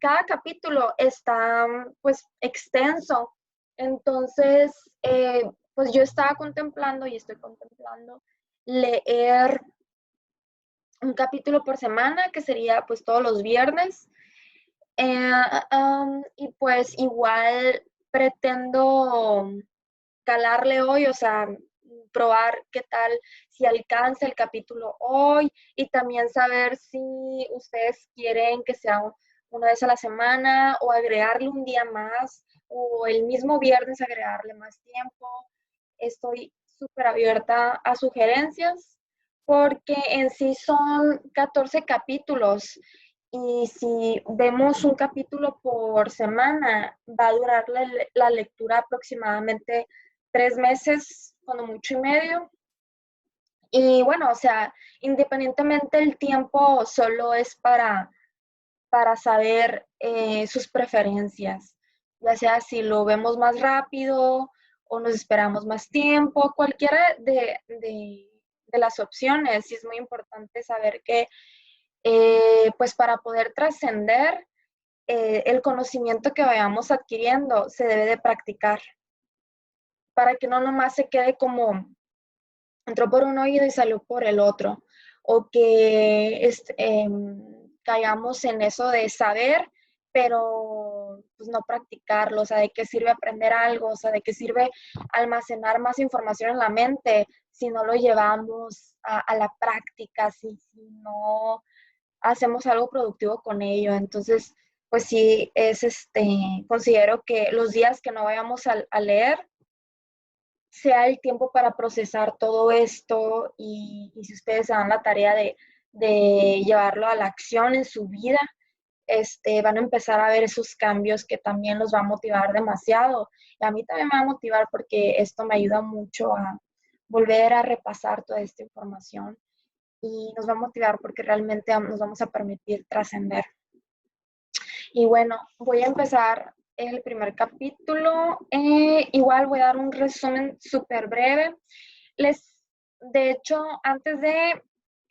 cada capítulo está pues extenso. Entonces, pues yo estaba contemplando y estoy contemplando leer un capítulo por semana, que sería pues todos los viernes. Eh, y pues igual pretendo calarle hoy, o sea, probar qué tal, si alcanza el capítulo hoy, y también saber si ustedes quieren que sea una vez a la semana o agregarle un día más o el mismo viernes agregarle más tiempo. Estoy súper abierta a sugerencias porque en sí son 14 capítulos y si vemos un capítulo por semana, va a durar la lectura aproximadamente 3 meses, cuando mucho y medio. Y bueno, o sea, independientemente el tiempo solo es para saber sus preferencias, ya sea si lo vemos más rápido o nos esperamos más tiempo, cualquiera de las opciones. Y es muy importante saber que pues para poder trascender, el conocimiento que vayamos adquiriendo se debe de practicar para que no nomás se quede como entró por un oído y salió por el otro, o que caigamos en eso de saber, pero pues no practicarlo. O sea, ¿de qué sirve aprender algo? O sea, ¿de qué sirve almacenar más información en la mente si no lo llevamos a la práctica, si no hacemos algo productivo con ello? Entonces, pues sí, considero que los días que no vayamos a leer, sea el tiempo para procesar todo esto, y si ustedes se dan la tarea de llevarlo a la acción en su vida, van a empezar a ver esos cambios que también los va a motivar demasiado. Y a mí también me va a motivar porque esto me ayuda mucho a volver a repasar toda esta información y nos va a motivar porque realmente nos vamos a permitir trascender. Y bueno, voy a empezar el primer capítulo. Igual voy a dar un resumen súper breve. De hecho, antes de,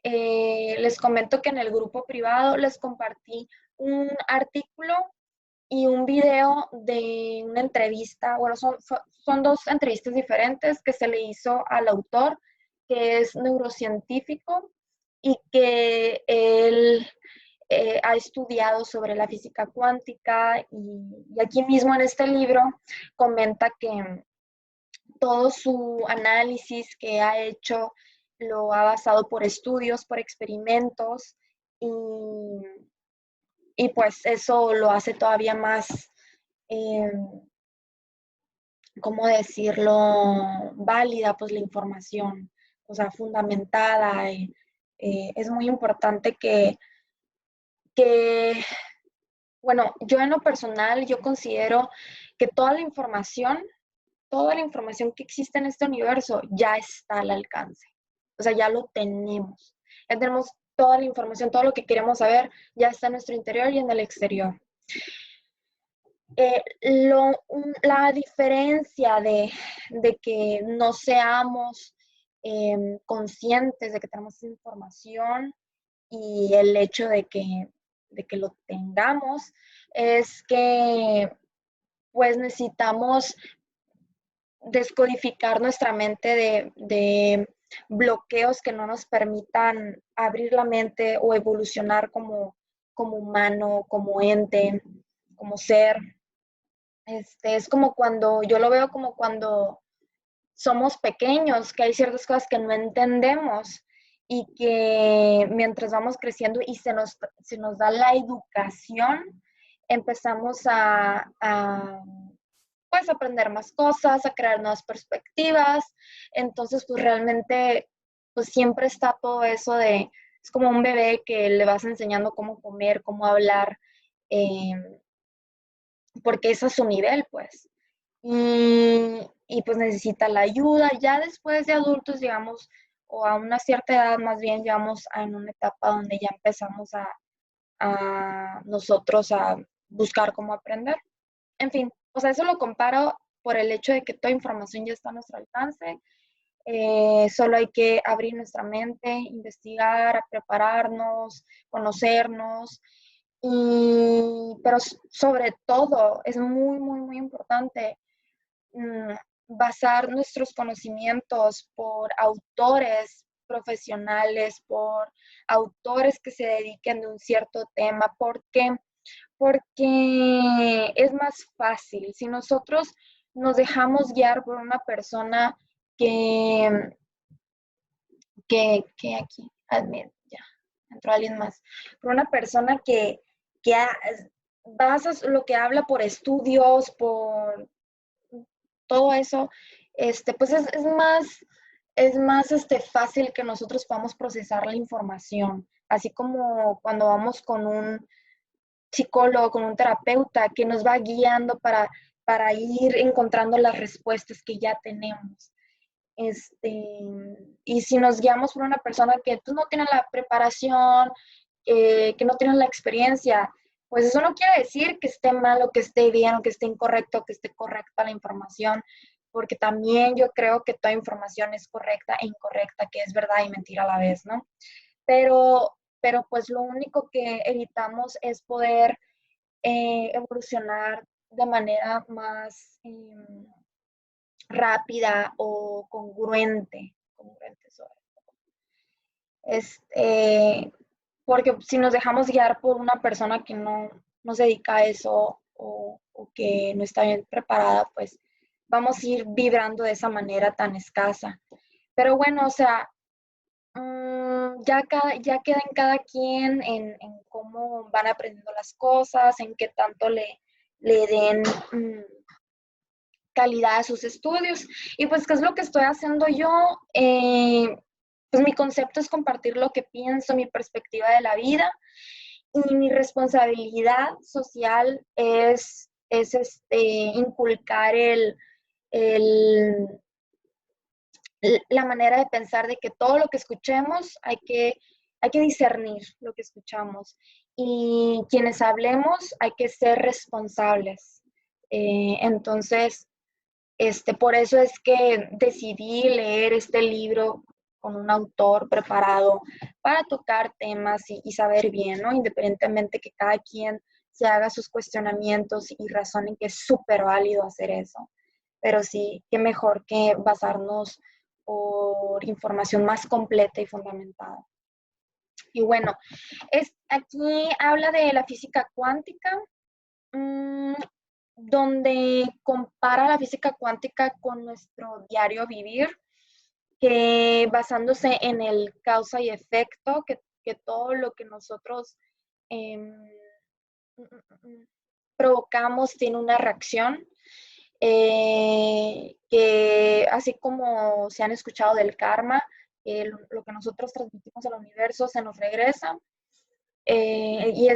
les comento que en el grupo privado les compartí un artículo y un video de una entrevista. Bueno, son dos entrevistas diferentes que se le hizo al autor, que es neurocientífico y que él ha estudiado sobre la física cuántica, y aquí mismo en este libro comenta que todo su análisis que ha hecho lo ha basado por estudios, por experimentos, y, y pues eso lo hace todavía más, eh, ¿cómo decirlo?, válida, pues la información, o sea, fundamentada. Es muy importante que, bueno, yo en lo personal, yo considero que toda la información que existe en este universo ya está al alcance. O sea, ya lo tenemos. Ya tenemos toda la información, todo lo que queremos saber, ya está en nuestro interior y en el exterior. La diferencia de que no seamos conscientes de que tenemos esa información y el hecho de que lo tengamos es que pues necesitamos descodificar nuestra mente de bloqueos que no nos permitan abrir la mente o evolucionar como humano, como ente, como ser. Es como cuando, yo lo veo como cuando somos pequeños, que hay ciertas cosas que no entendemos y que mientras vamos creciendo y se nos da la educación, empezamos pues, aprender más cosas, a crear nuevas perspectivas. Entonces, pues realmente, pues siempre está todo eso es como un bebé que le vas enseñando cómo comer, cómo hablar, porque ese es su nivel, pues. Y pues necesita la ayuda. Ya después de adultos, digamos, o a una cierta edad más bien, llegamos en una etapa donde ya empezamos a nosotros a buscar cómo aprender. En fin, o sea, eso lo comparo por el hecho de que toda información ya está a nuestro alcance. Solo hay que abrir nuestra mente, investigar, prepararnos, conocernos, y pero sobre todo es muy, muy, muy importante basar nuestros conocimientos por autores profesionales, por autores que se dediquen de un cierto tema. ¿Por qué? Porque es más fácil. Si nosotros nos dejamos guiar por una persona que aquí, ya, entró alguien más, por una persona que basa lo que habla por estudios, por todo eso, pues es más fácil que nosotros podamos procesar la información, así como cuando vamos con un psicólogo, con un terapeuta que nos va guiando para ir encontrando las respuestas que ya tenemos. Y si nos guiamos por una persona que pues, no tiene la preparación, que no tiene la experiencia, pues eso no quiere decir que esté mal o que esté bien o que esté incorrecto o que esté correcta la información, porque también yo creo que toda información es correcta e incorrecta, que es verdad y mentira a la vez, ¿no? Pero pues lo único que evitamos es poder evolucionar de manera más rápida o congruente sobre todo. Porque si nos dejamos guiar por una persona que no se dedica a eso o que no está bien preparada, pues vamos a ir vibrando de esa manera tan escasa. Pero bueno, o sea, ya queda en cada quien en cómo van aprendiendo las cosas, en qué tanto le den calidad a sus estudios. Y pues, ¿qué es lo que estoy haciendo yo? Pues mi concepto es compartir lo que pienso, mi perspectiva de la vida, y mi responsabilidad social es inculcar la manera de pensar de que todo lo que escuchemos hay que discernir lo que escuchamos. Y quienes hablemos hay que ser responsables. Entonces, por eso es que decidí leer este libro con un autor preparado para tocar temas y saber bien, ¿no? Independientemente que cada quien se haga sus cuestionamientos y razonen que es súper válido hacer eso. Pero sí, qué mejor que basarnos por información más completa y fundamentada. Y bueno, aquí habla de la física cuántica, donde compara la física cuántica con nuestro diario vivir, que basándose en el causa y efecto, que todo lo que nosotros provocamos tiene una reacción, que así como se han escuchado del karma, lo que nosotros transmitimos al universo se nos regresa, y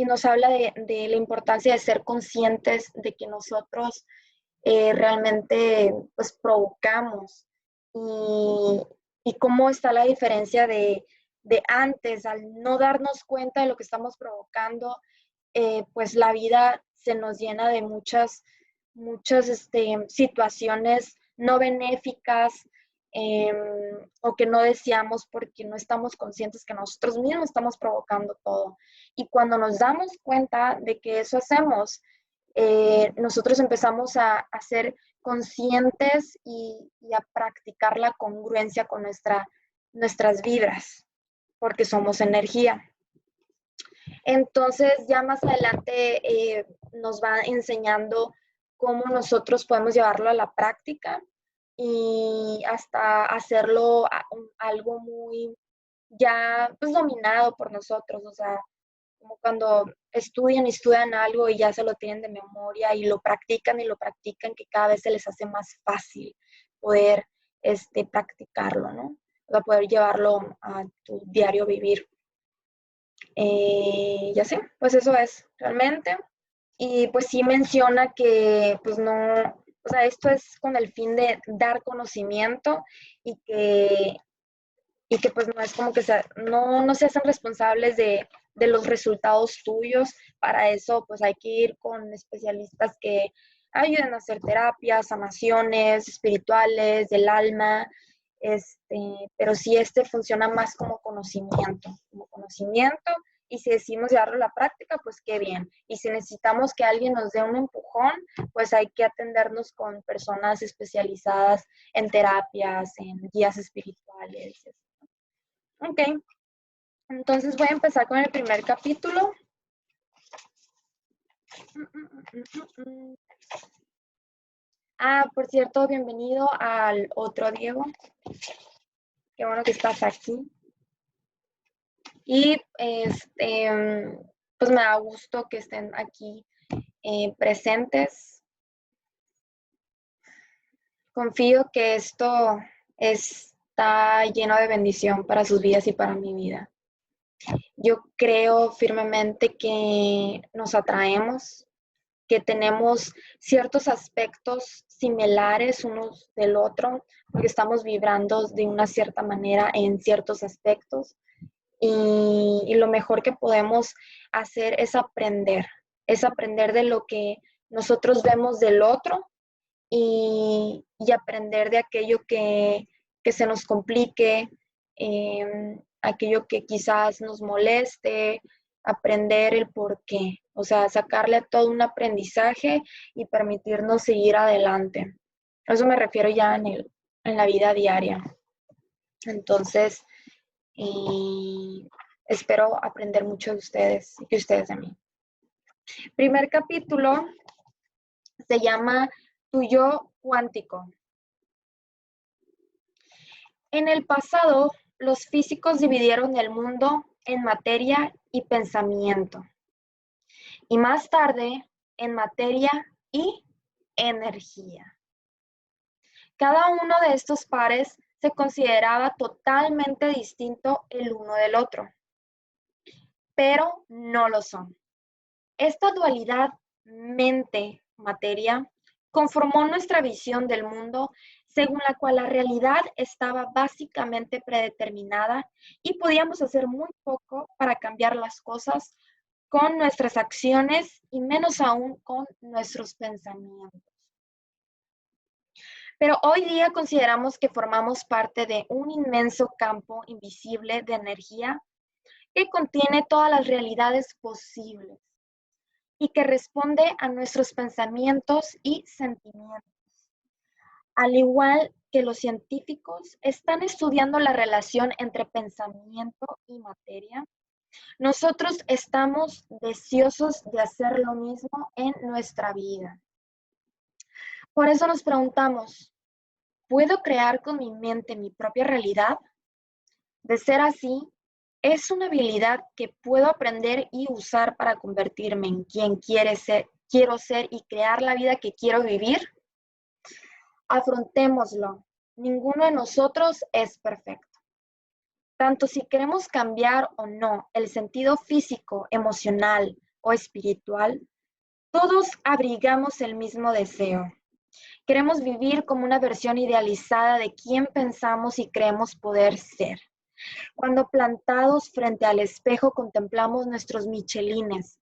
nos habla de la importancia de ser conscientes de que nosotros realmente pues provocamos, y cómo está la diferencia de antes, al no darnos cuenta de lo que estamos provocando, pues la vida se nos llena de muchas situaciones no benéficas, o que no deseamos porque no estamos conscientes que nosotros mismos estamos provocando todo. Y cuando nos damos cuenta de que eso hacemos, nosotros empezamos a ser conscientes y a practicar la congruencia con nuestras vibras, porque somos energía. Entonces, ya más adelante nos va enseñando cómo nosotros podemos llevarlo a la práctica y hasta hacerlo algo muy ya pues dominado por nosotros, o sea, como cuando estudian algo y ya se lo tienen de memoria y lo practican, que cada vez se les hace más fácil poder practicarlo, ¿no? O sea, poder llevarlo a tu diario vivir. Ya sé, pues eso es realmente. Y pues sí menciona que pues no, o sea, esto es con el fin de dar conocimiento y que pues no es como que no se hacen responsables de los resultados tuyos. Para eso pues hay que ir con especialistas que ayuden a hacer terapias, sanaciones espirituales del alma, pero sí funciona más como conocimiento y si decidimos llevarlo a la práctica, pues qué bien. Y si necesitamos que alguien nos dé un empujón, pues hay que atendernos con personas especializadas en terapias, en guías espirituales. Ok, entonces voy a empezar con el primer capítulo. Ah, por cierto, bienvenido al otro Diego. Qué bueno que estás aquí. Y pues me da gusto que estén aquí presentes. Confío que esto está lleno de bendición para sus vidas y para mi vida. Yo creo firmemente que nos atraemos, que tenemos ciertos aspectos similares unos del otro, porque estamos vibrando de una cierta manera en ciertos aspectos. Y lo mejor que podemos hacer es aprender de lo que nosotros vemos del otro y aprender de aquello que se nos complique, aquello que quizás nos moleste, aprender el por qué, o sea, sacarle todo un aprendizaje y permitirnos seguir adelante. A eso me refiero ya en la vida diaria. Entonces, espero aprender mucho de ustedes y que ustedes de mí. Primer capítulo se llama Tu yo cuántico. En el pasado, los físicos dividieron el mundo en materia y pensamiento, y más tarde en materia y energía. Cada uno de estos pares se consideraba totalmente distinto el uno del otro, pero no lo son. Esta dualidad mente-materia conformó nuestra visión del mundo, según la cual la realidad estaba básicamente predeterminada y podíamos hacer muy poco para cambiar las cosas con nuestras acciones y menos aún con nuestros pensamientos. Pero hoy día consideramos que formamos parte de un inmenso campo invisible de energía que contiene todas las realidades posibles y que responde a nuestros pensamientos y sentimientos. Al igual que los científicos están estudiando la relación entre pensamiento y materia, nosotros estamos deseosos de hacer lo mismo en nuestra vida. Por eso nos preguntamos, ¿puedo crear con mi mente mi propia realidad? De ser así, es una habilidad que puedo aprender y usar para convertirme en quien quiero ser y crear la vida que quiero vivir. Afrontémoslo. Ninguno de nosotros es perfecto. Tanto si queremos cambiar o no el sentido físico, emocional o espiritual, todos abrigamos el mismo deseo. Queremos vivir como una versión idealizada de quien pensamos y creemos poder ser. Cuando plantados frente al espejo contemplamos nuestros michelines,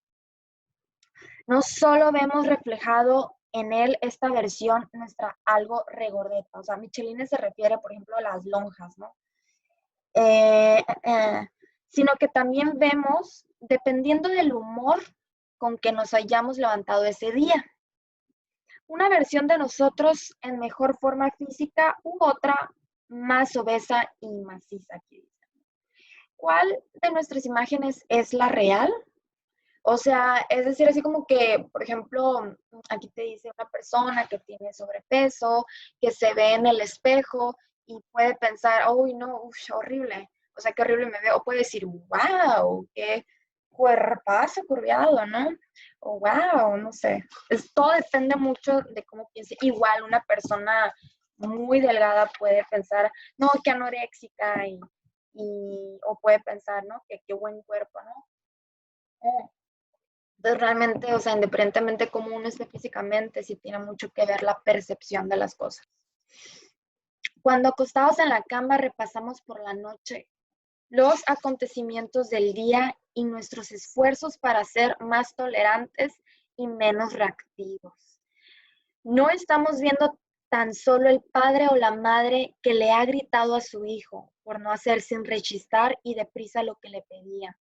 no solo vemos reflejado en él esta versión nuestra algo regordeta, o sea, michelines se refiere, por ejemplo, a las lonjas, ¿no? Sino que también vemos, dependiendo del humor con que nos hayamos levantado ese día, una versión de nosotros en mejor forma física u otra más obesa y maciza, aquí dice. ¿Cuál de nuestras imágenes es la real? O sea, es decir, así como que, por ejemplo, aquí te dice una persona que tiene sobrepeso, que se ve en el espejo y puede pensar, uy, no, horrible, o sea, qué horrible me veo. O puede decir, wow, qué cuerpazo curviado, ¿no? O wow, no sé. Todo depende mucho de cómo piense. Igual una persona muy delgada puede pensar, no, qué anoréxica o puede pensar, ¿no? Que qué buen cuerpo, ¿no? Entonces realmente, o sea, independientemente de cómo uno esté físicamente, sí tiene mucho que ver la percepción de las cosas. Cuando acostados en la cama repasamos por la noche los acontecimientos del día y nuestros esfuerzos para ser más tolerantes y menos reactivos. No estamos viendo tan solo el padre o la madre que le ha gritado a su hijo por no hacer sin rechistar y deprisa lo que le pedía.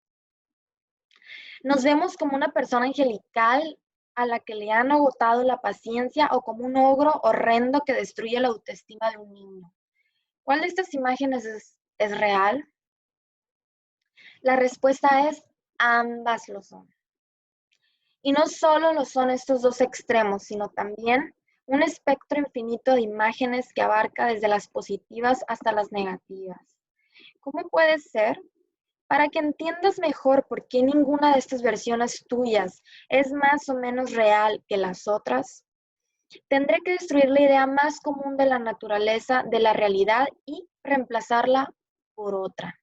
Nos vemos como una persona angelical a la que le han agotado la paciencia o como un ogro horrendo que destruye la autoestima de un niño. ¿Cuál de estas imágenes es real? La respuesta es ambas lo son. Y no solo lo son estos dos extremos, sino también un espectro infinito de imágenes que abarca desde las positivas hasta las negativas. ¿Cómo puede ser? Para que entiendas mejor por qué ninguna de estas versiones tuyas es más o menos real que las otras, tendré que destruir la idea más común de la naturaleza, de la realidad y reemplazarla por otra.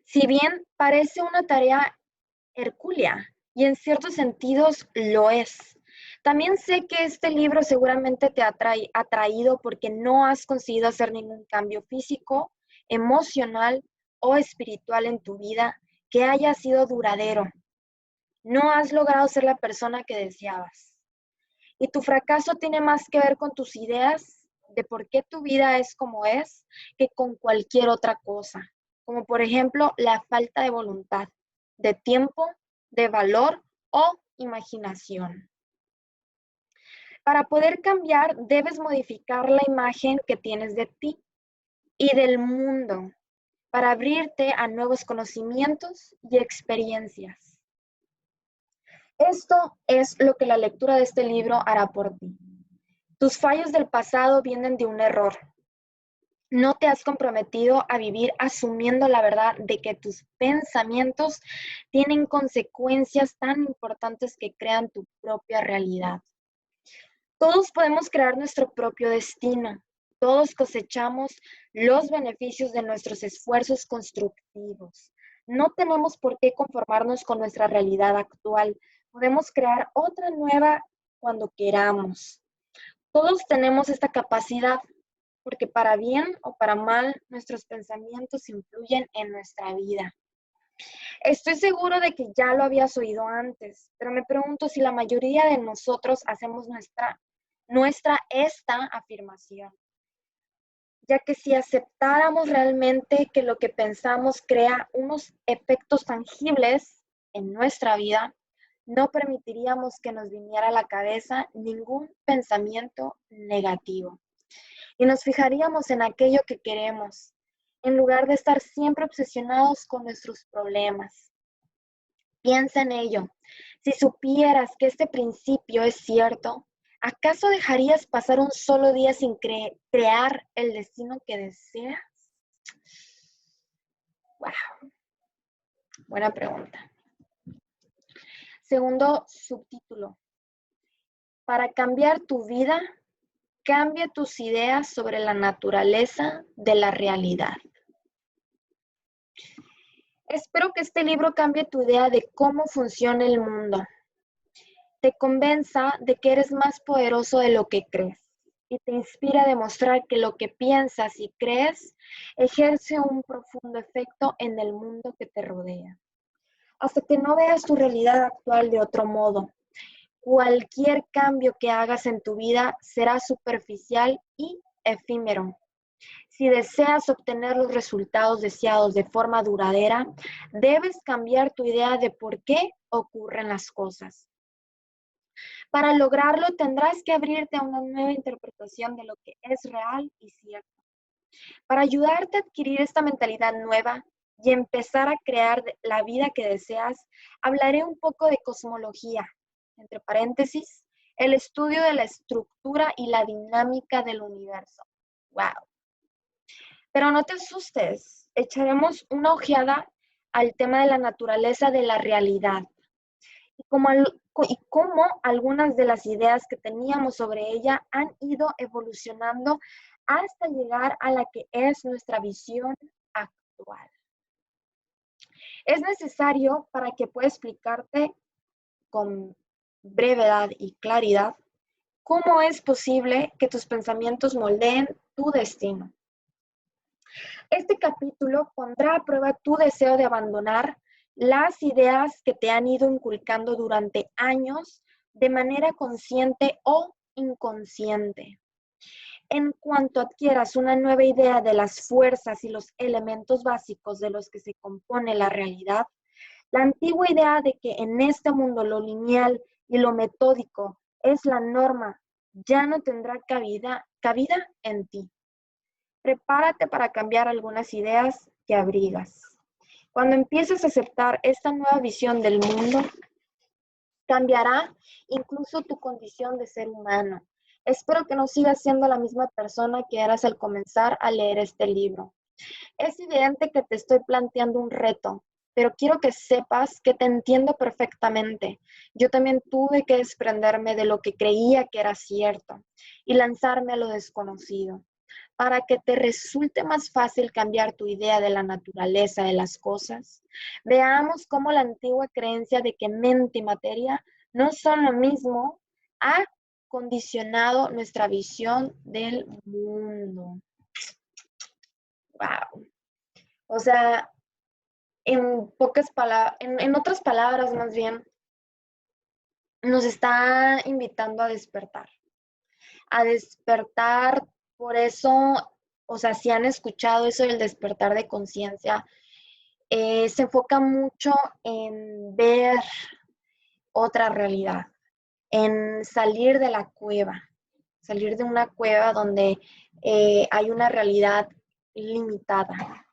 Si bien parece una tarea hercúlea, y en ciertos sentidos lo es, también sé que este libro seguramente te ha atraído porque no has conseguido hacer ningún cambio físico, emocional o espiritual en tu vida que haya sido duradero. No has logrado ser la persona que deseabas. Y tu fracaso tiene más que ver con tus ideas de por qué tu vida es como es que con cualquier otra cosa, como por ejemplo la falta de voluntad, de tiempo, de valor o imaginación. Para poder cambiar, debes modificar la imagen que tienes de ti y del mundo para abrirte a nuevos conocimientos y experiencias. Esto es lo que la lectura de este libro hará por ti. Tus fallos del pasado vienen de un error. No te has comprometido a vivir asumiendo la verdad de que tus pensamientos tienen consecuencias tan importantes que crean tu propia realidad. Todos podemos crear nuestro propio destino. Todos cosechamos los beneficios de nuestros esfuerzos constructivos. No tenemos por qué conformarnos con nuestra realidad actual. Podemos crear otra nueva cuando queramos. Todos tenemos esta capacidad porque para bien o para mal nuestros pensamientos influyen en nuestra vida. Estoy seguro de que ya lo habías oído antes, pero me pregunto si la mayoría de nosotros hacemos nuestra esta afirmación, ya que si aceptáramos realmente que lo que pensamos crea unos efectos tangibles en nuestra vida, no permitiríamos que nos viniera a la cabeza ningún pensamiento negativo y nos fijaríamos en aquello que queremos, en lugar de estar siempre obsesionados con nuestros problemas. Piensa en ello. Si supieras que este principio es cierto, ¿acaso dejarías pasar un solo día sin crear el destino que deseas? Wow, buena pregunta. Segundo subtítulo. Para cambiar tu vida, cambia tus ideas sobre la naturaleza de la realidad. Espero que este libro cambie tu idea de cómo funciona el mundo. Te convenza de que eres más poderoso de lo que crees y te inspira a demostrar que lo que piensas y crees ejerce un profundo efecto en el mundo que te rodea. Hasta que no veas tu realidad actual de otro modo, cualquier cambio que hagas en tu vida será superficial y efímero. Si deseas obtener los resultados deseados de forma duradera, debes cambiar tu idea de por qué ocurren las cosas. Para lograrlo, tendrás que abrirte a una nueva interpretación de lo que es real y cierto. Para ayudarte a adquirir esta mentalidad nueva y empezar a crear la vida que deseas, hablaré un poco de cosmología, entre paréntesis, el estudio de la estructura y la dinámica del universo. ¡Wow! Pero no te asustes, echaremos una ojeada al tema de la naturaleza de la realidad y cómo algunas de las ideas que teníamos sobre ella han ido evolucionando hasta llegar a la que es nuestra visión actual. Es necesario para que pueda explicarte con brevedad y claridad cómo es posible que tus pensamientos moldeen tu destino. Este capítulo pondrá a prueba tu deseo de abandonar las ideas que te han ido inculcando durante años de manera consciente o inconsciente. En cuanto adquieras una nueva idea de las fuerzas y los elementos básicos de los que se compone la realidad, La antigua idea de que en este mundo lo lineal y lo metódico es la norma ya no tendrá cabida en ti. Prepárate para cambiar algunas ideas que abrigas. Cuando empieces a aceptar esta nueva visión del mundo, cambiará incluso tu condición de ser humano. Espero que no sigas siendo la misma persona que eras al comenzar a leer este libro. Es evidente que te estoy planteando un reto, pero quiero que sepas que te entiendo perfectamente. Yo también tuve que desprenderme de lo que creía que era cierto y lanzarme a lo desconocido. Para que te resulte más fácil cambiar tu idea de la naturaleza de las cosas, veamos cómo la antigua creencia de que mente y materia no son lo mismo ha condicionado nuestra visión del mundo. Wow. O sea, en pocas palabras, en otras palabras más bien, nos está invitando a despertar, por eso, o sea, si han escuchado eso del despertar de conciencia, se enfoca mucho en ver otra realidad, en salir de la cueva, salir de una cueva donde hay una realidad limitada.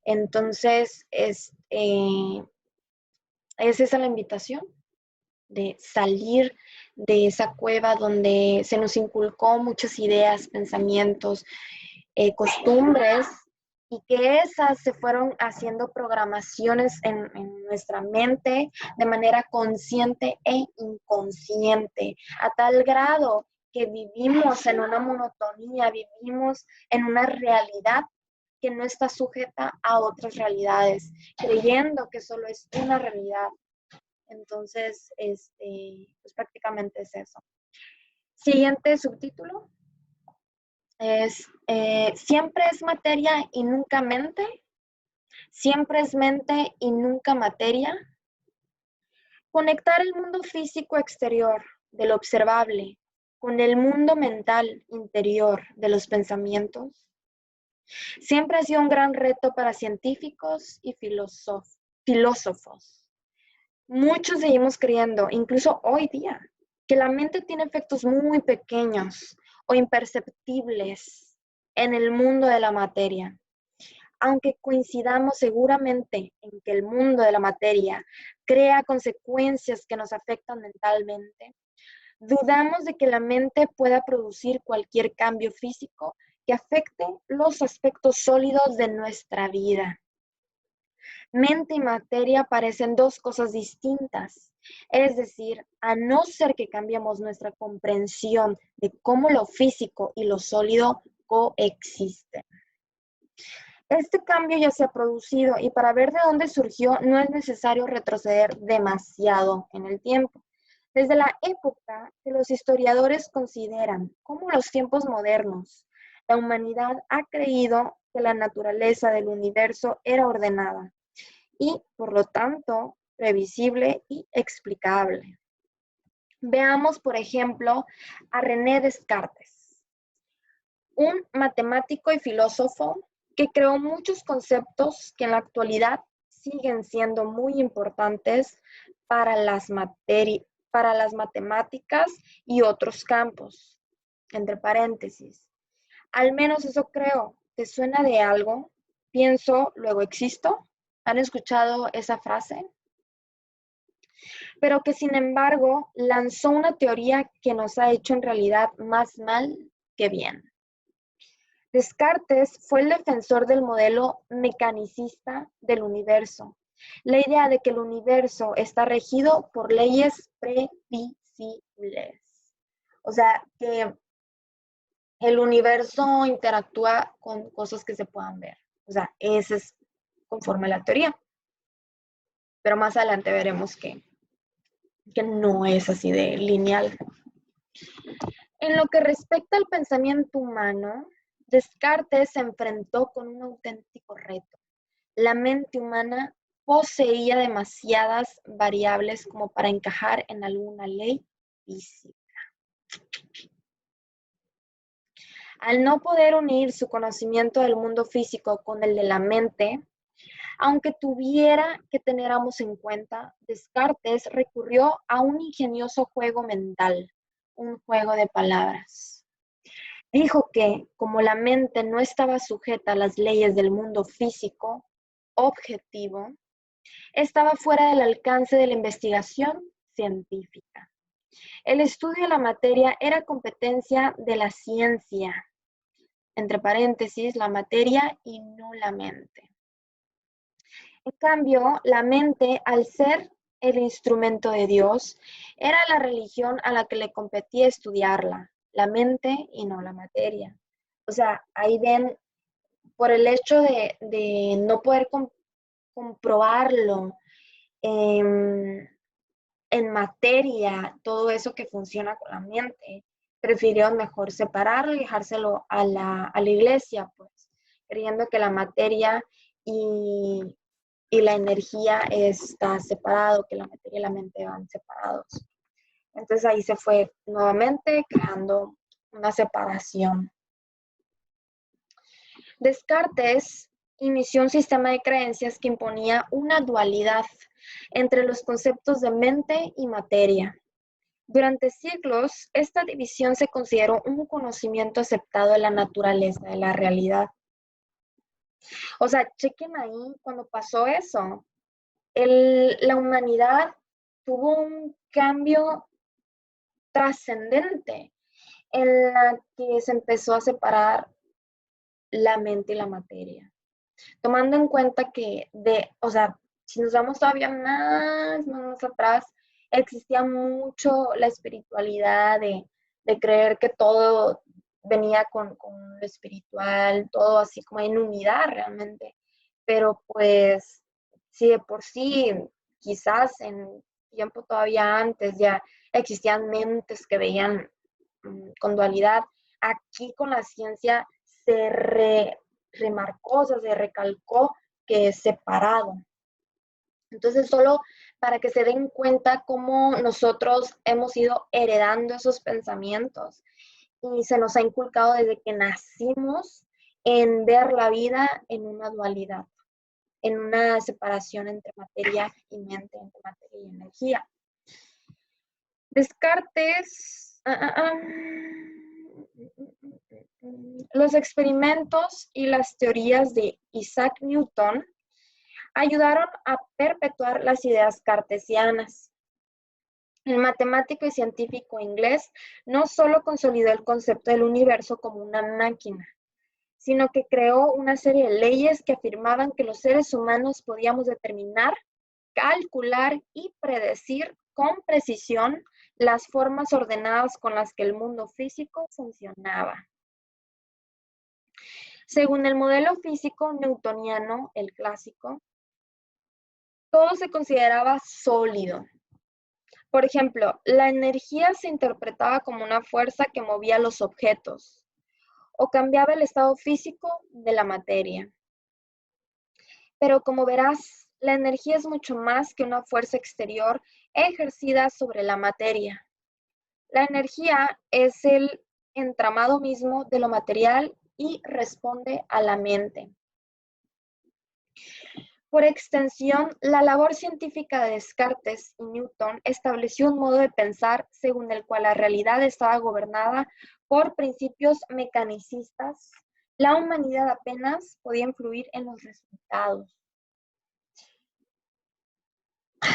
Entonces, es esa la invitación de salir de esa cueva donde se nos inculcó muchas ideas, pensamientos, costumbres, y que esas se fueron haciendo programaciones en nuestra mente de manera consciente e inconsciente, a tal grado que vivimos en una monotonía, vivimos en una realidad que no está sujeta a otras realidades, creyendo que solo es una realidad. Entonces, pues prácticamente es eso. Siguiente subtítulo es siempre es materia y nunca mente, siempre es mente y nunca materia. Conectar el mundo físico exterior de lo observable con el mundo mental interior de los pensamientos siempre ha sido un gran reto para científicos y filósofos. Muchos seguimos creyendo, incluso hoy día, que la mente tiene efectos muy pequeños o imperceptibles en el mundo de la materia. Aunque coincidamos seguramente en que el mundo de la materia crea consecuencias que nos afectan mentalmente, dudamos de que la mente pueda producir cualquier cambio físico que afecte los aspectos sólidos de nuestra vida. Mente y materia parecen dos cosas distintas. Es decir, a no ser que cambiemos nuestra comprensión de cómo lo físico y lo sólido coexisten. Este cambio ya se ha producido y para ver de dónde surgió no es necesario retroceder demasiado en el tiempo. Desde la época que los historiadores consideran como los tiempos modernos, la humanidad ha creído que la naturaleza del universo era ordenada y, por lo tanto, previsible y explicable. Veamos, por ejemplo, a René Descartes, un matemático y filósofo que creó muchos conceptos que en la actualidad siguen siendo muy importantes para las matemáticas y otros campos. Entre paréntesis. Al menos eso creo. ¿Te suena de algo? Pienso, luego existo. ¿Han escuchado esa frase? Pero que sin embargo lanzó una teoría que nos ha hecho en realidad más mal que bien. Descartes fue el defensor del modelo mecanicista del universo, la idea de que el universo está regido por leyes previsibles. O sea, que el universo interactúa con cosas que se puedan ver. O sea, ese es conforme a la teoría. Pero más adelante veremos que no es así de lineal. En lo que respecta al pensamiento humano, Descartes se enfrentó con un auténtico reto. La mente humana poseía demasiadas variables como para encajar en alguna ley física. Al no poder unir su conocimiento del mundo físico con el de la mente, Aunque tuviera que teneramos en cuenta, Descartes recurrió a un ingenioso juego mental, un juego de palabras. Dijo que, como la mente no estaba sujeta a las leyes del mundo físico, objetivo, estaba fuera del alcance de la investigación científica. El estudio de la materia era competencia de la ciencia, entre paréntesis, la materia y no la mente. En cambio, la mente, al ser el instrumento de Dios, era la religión a la que le competía estudiarla, la mente y no la materia. O sea, ahí ven, por el hecho de no poder comprobarlo en materia, todo eso que funciona con la mente, prefirieron mejor separarlo y dejárselo a la iglesia, pues, creyendo que la materia y la energía está separado, que la materia y la mente van separados. Entonces ahí se fue nuevamente creando una separación. Descartes inició un sistema de creencias que imponía una dualidad entre los conceptos de mente y materia. Durante siglos, esta división se consideró un conocimiento aceptado de la naturaleza de la realidad. O sea, chequen ahí cuando pasó eso. La humanidad tuvo un cambio trascendente en la que se empezó a separar la mente y la materia. Tomando en cuenta que, o sea, si nos vamos todavía más atrás, existía mucho la espiritualidad de creer que todo venía con lo espiritual, todo así como en unidad realmente. Pero pues, si de por sí, quizás en tiempo todavía antes ya existían mentes que veían con dualidad, aquí con la ciencia se remarcó, o sea, se recalcó que es separado. Entonces, solo para que se den cuenta cómo nosotros hemos ido heredando esos pensamientos y se nos ha inculcado desde que nacimos en ver la vida en una dualidad, en una separación entre materia y mente, entre materia y energía. Descartes, los experimentos y las teorías de Isaac Newton ayudaron a perpetuar las ideas cartesianas. El matemático y científico inglés no solo consolidó el concepto del universo como una máquina, sino que creó una serie de leyes que afirmaban que los seres humanos podíamos determinar, calcular y predecir con precisión las formas ordenadas con las que el mundo físico funcionaba. Según el modelo físico newtoniano, el clásico, todo se consideraba sólido. Por ejemplo, la energía se interpretaba como una fuerza que movía los objetos o cambiaba el estado físico de la materia. Pero como verás, la energía es mucho más que una fuerza exterior ejercida sobre la materia. La energía es el entramado mismo de lo material y responde a la mente. Por extensión, la labor científica de Descartes y Newton estableció un modo de pensar según el cual la realidad estaba gobernada por principios mecanicistas. La humanidad apenas podía influir en los resultados.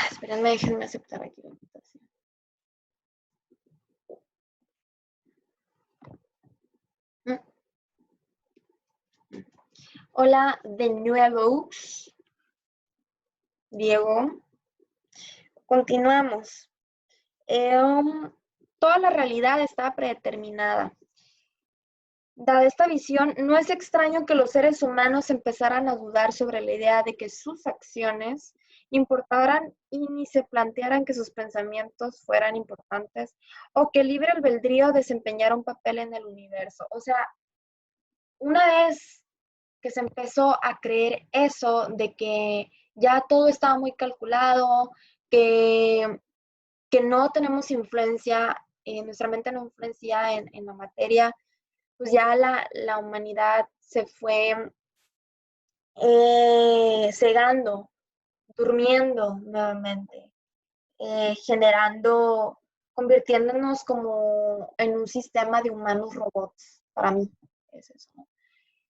Espérenme, déjenme aceptar aquí la invitación. Hola de nuevo, Diego. Continuamos. Toda la realidad está predeterminada. Dada esta visión, no es extraño que los seres humanos empezaran a dudar sobre la idea de que sus acciones importaran y ni se plantearan que sus pensamientos fueran importantes o que el libre albedrío desempeñara un papel en el universo. O sea, una vez que se empezó a creer eso de que ya todo estaba muy calculado, que no tenemos influencia, nuestra mente no influencia en la materia, pues ya la humanidad se fue cegando, durmiendo nuevamente, generando, convirtiéndonos como en un sistema de humanos robots, para mí es eso, ¿no?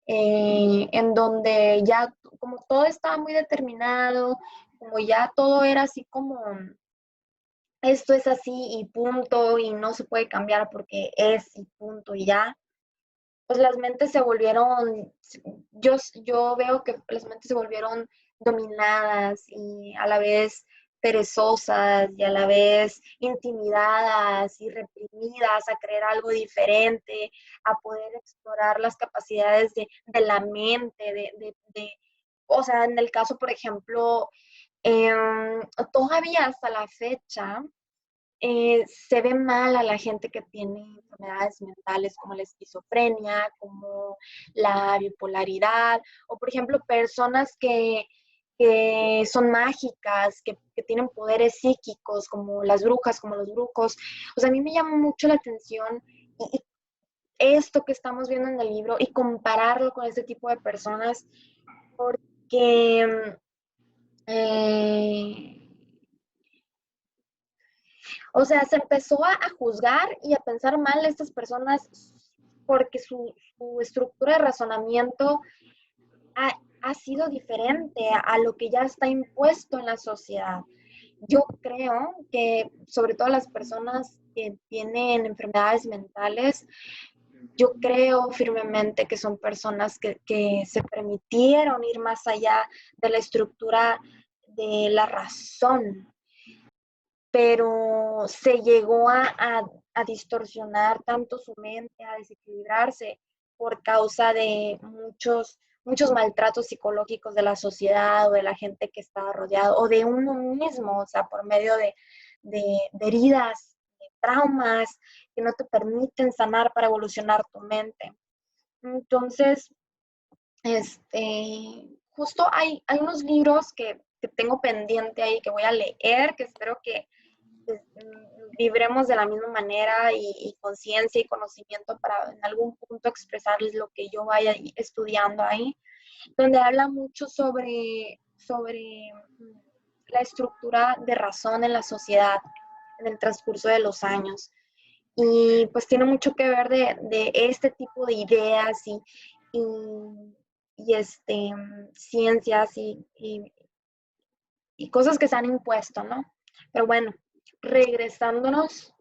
En donde ya como todo estaba muy determinado, como ya todo era así como esto es así y punto y no se puede cambiar porque es y punto y ya, pues las mentes se volvieron, yo veo que las mentes se volvieron dominadas y a la vez perezosas y a la vez intimidadas y reprimidas a creer algo diferente, a poder explorar las capacidades de la mente, o sea, en el caso, por ejemplo, todavía hasta la fecha, se ve mal a la gente que tiene enfermedades mentales como la esquizofrenia, como la bipolaridad, o por ejemplo, personas que son mágicas, que tienen poderes psíquicos, como las brujas, como los brujos. O sea, a mí me llama mucho la atención y esto que estamos viendo en el libro y compararlo con este tipo de personas, porque eh, o sea, se empezó a juzgar y a pensar mal a estas personas porque su estructura de razonamiento ha sido diferente a lo que ya está impuesto en la sociedad. Yo creo que sobre todo las personas que tienen enfermedades mentales, yo creo firmemente que son personas que se permitieron ir más allá de la estructura de la razón, pero se llegó a distorsionar tanto su mente, a desequilibrarse por causa de muchos maltratos psicológicos de la sociedad o de la gente que estaba rodeado o de uno mismo, o sea, por medio de heridas, de traumas que no te permiten sanar para evolucionar tu mente. Entonces, justo hay unos libros que tengo pendiente ahí que voy a leer, que espero que vibremos de la misma manera y conciencia y conocimiento para en algún punto expresarles lo que yo vaya estudiando ahí, donde habla mucho sobre la estructura de razón en la sociedad en el transcurso de los años. Y pues tiene mucho que ver de este tipo de ideas y, ciencias y cosas que se han impuesto, ¿no? Pero bueno, regresándonos,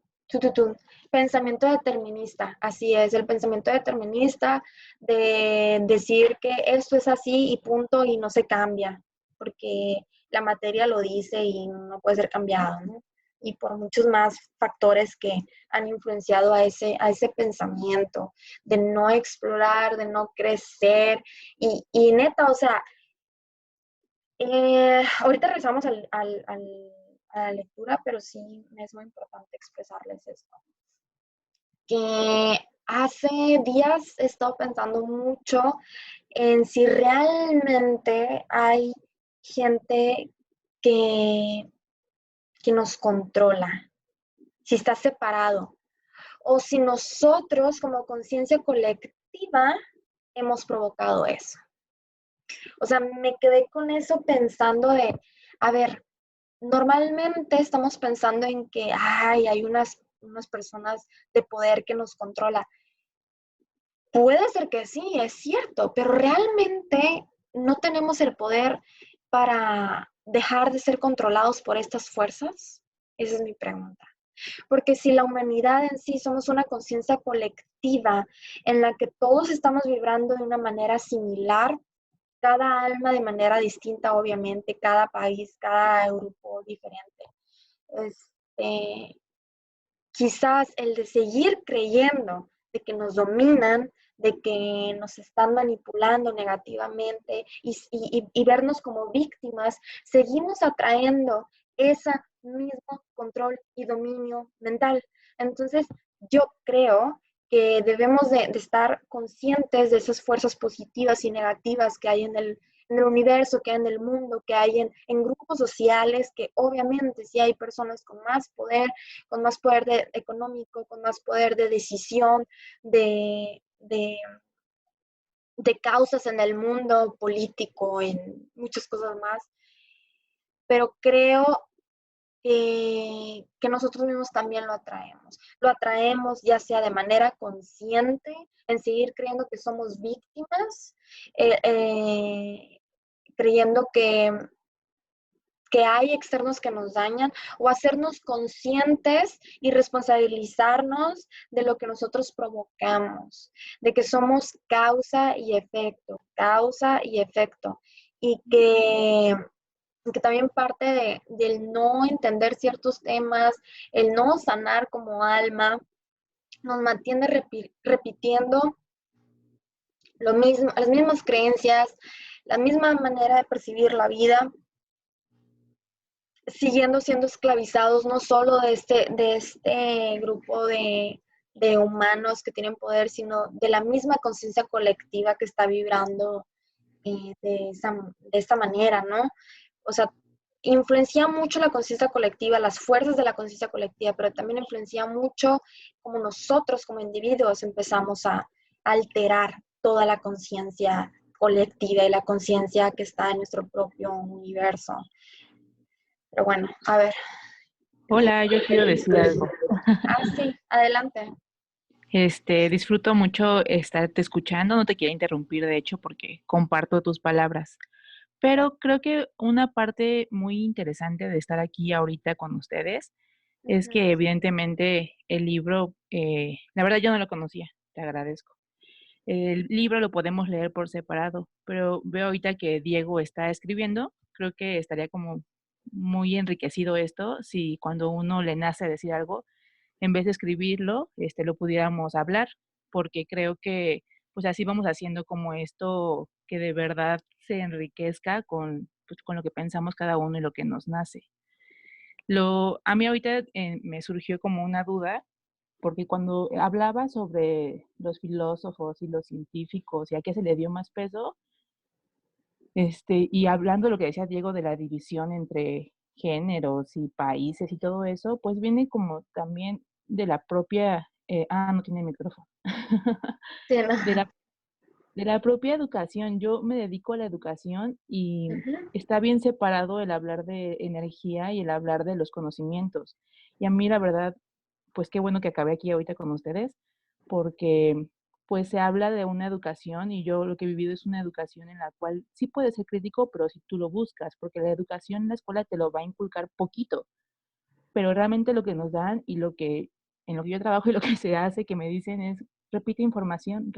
pensamiento determinista, así es, el pensamiento determinista de decir que esto es así y punto y no se cambia, porque la materia lo dice y no puede ser cambiado, ¿no? Y por muchos más factores que han influenciado a ese pensamiento de no explorar, de no crecer y neta, o sea, ahorita regresamos a la lectura, pero sí me es muy importante expresarles esto. Que hace días he estado pensando mucho en si realmente hay gente que, que nos controla, si está separado, o si nosotros como conciencia colectiva hemos provocado eso. O sea, me quedé con eso pensando de, a ver, normalmente estamos pensando en que ay, hay unas personas de poder que nos controla. Puede ser que sí, es cierto, pero realmente no tenemos el poder para dejar de ser controlados por estas fuerzas. Esa es mi pregunta. Porque si la humanidad en sí somos una conciencia colectiva en la que todos estamos vibrando de una manera similar, cada alma de manera distinta, obviamente, cada país, cada grupo diferente. Este, quizás el de seguir creyendo de que nos dominan, de que nos están manipulando negativamente y vernos como víctimas, seguimos atrayendo ese mismo control y dominio mental. Entonces, yo creo que debemos de estar conscientes de esas fuerzas positivas y negativas que hay en el universo, que hay en el mundo, que hay en grupos sociales, que obviamente sí hay personas con más poder económico, con más poder de decisión, de, de causas en el mundo político, en muchas cosas más, pero creo que nosotros mismos también lo atraemos. Lo atraemos ya sea de manera consciente, en seguir creyendo que somos víctimas, creyendo que hay externos que nos dañan, o hacernos conscientes y responsabilizarnos de lo que nosotros provocamos, de que somos causa y efecto, y que también parte del no entender ciertos temas, el no sanar como alma, nos mantiene repitiendo lo mismo, las mismas creencias, la misma manera de percibir la vida, siguiendo siendo esclavizados no solo de este grupo de humanos que tienen poder, sino de la misma conciencia colectiva que está vibrando de esta manera, ¿no? O sea, influencia mucho la conciencia colectiva, las fuerzas de la conciencia colectiva, pero también influencia mucho como nosotros como individuos empezamos a alterar toda la conciencia colectiva y la conciencia que está en nuestro propio universo. Pero bueno, a ver. Hola, yo quiero decir algo. Ah, sí, adelante. Disfruto mucho estarte escuchando, no te quiero interrumpir de hecho porque comparto tus palabras, pero creo que una parte muy interesante de estar aquí ahorita con ustedes es Ujú. que evidentemente el libro, la verdad yo no lo conocía, te agradezco. El libro lo podemos leer por separado, pero veo ahorita que Diego está escribiendo, creo que estaría como muy enriquecido esto si cuando uno le nace decir algo, en vez de escribirlo, lo pudiéramos hablar, porque creo que pues así vamos haciendo como esto que de verdad se enriquezca con, pues, con lo que pensamos cada uno y lo que nos nace. A mí ahorita me surgió como una duda, porque cuando hablaba sobre los filósofos y los científicos y a qué se le dio más peso, y hablando de lo que decía Diego de la división entre géneros y países y todo eso, pues viene como también de la propia, no tiene micrófono, Sí, no. de la, de la propia educación. Yo me dedico a la educación y Ujú. está bien separado el hablar de energía y el hablar de los conocimientos. Y a mí la verdad, pues qué bueno que acabé aquí ahorita con ustedes, porque pues se habla de una educación y yo lo que he vivido es una educación en la cual sí puedes ser crítico, pero si tú lo buscas, porque la educación en la escuela te lo va a inculcar poquito, pero realmente lo que nos dan y lo que en lo que yo trabajo y lo que se hace, que me dicen es repite información,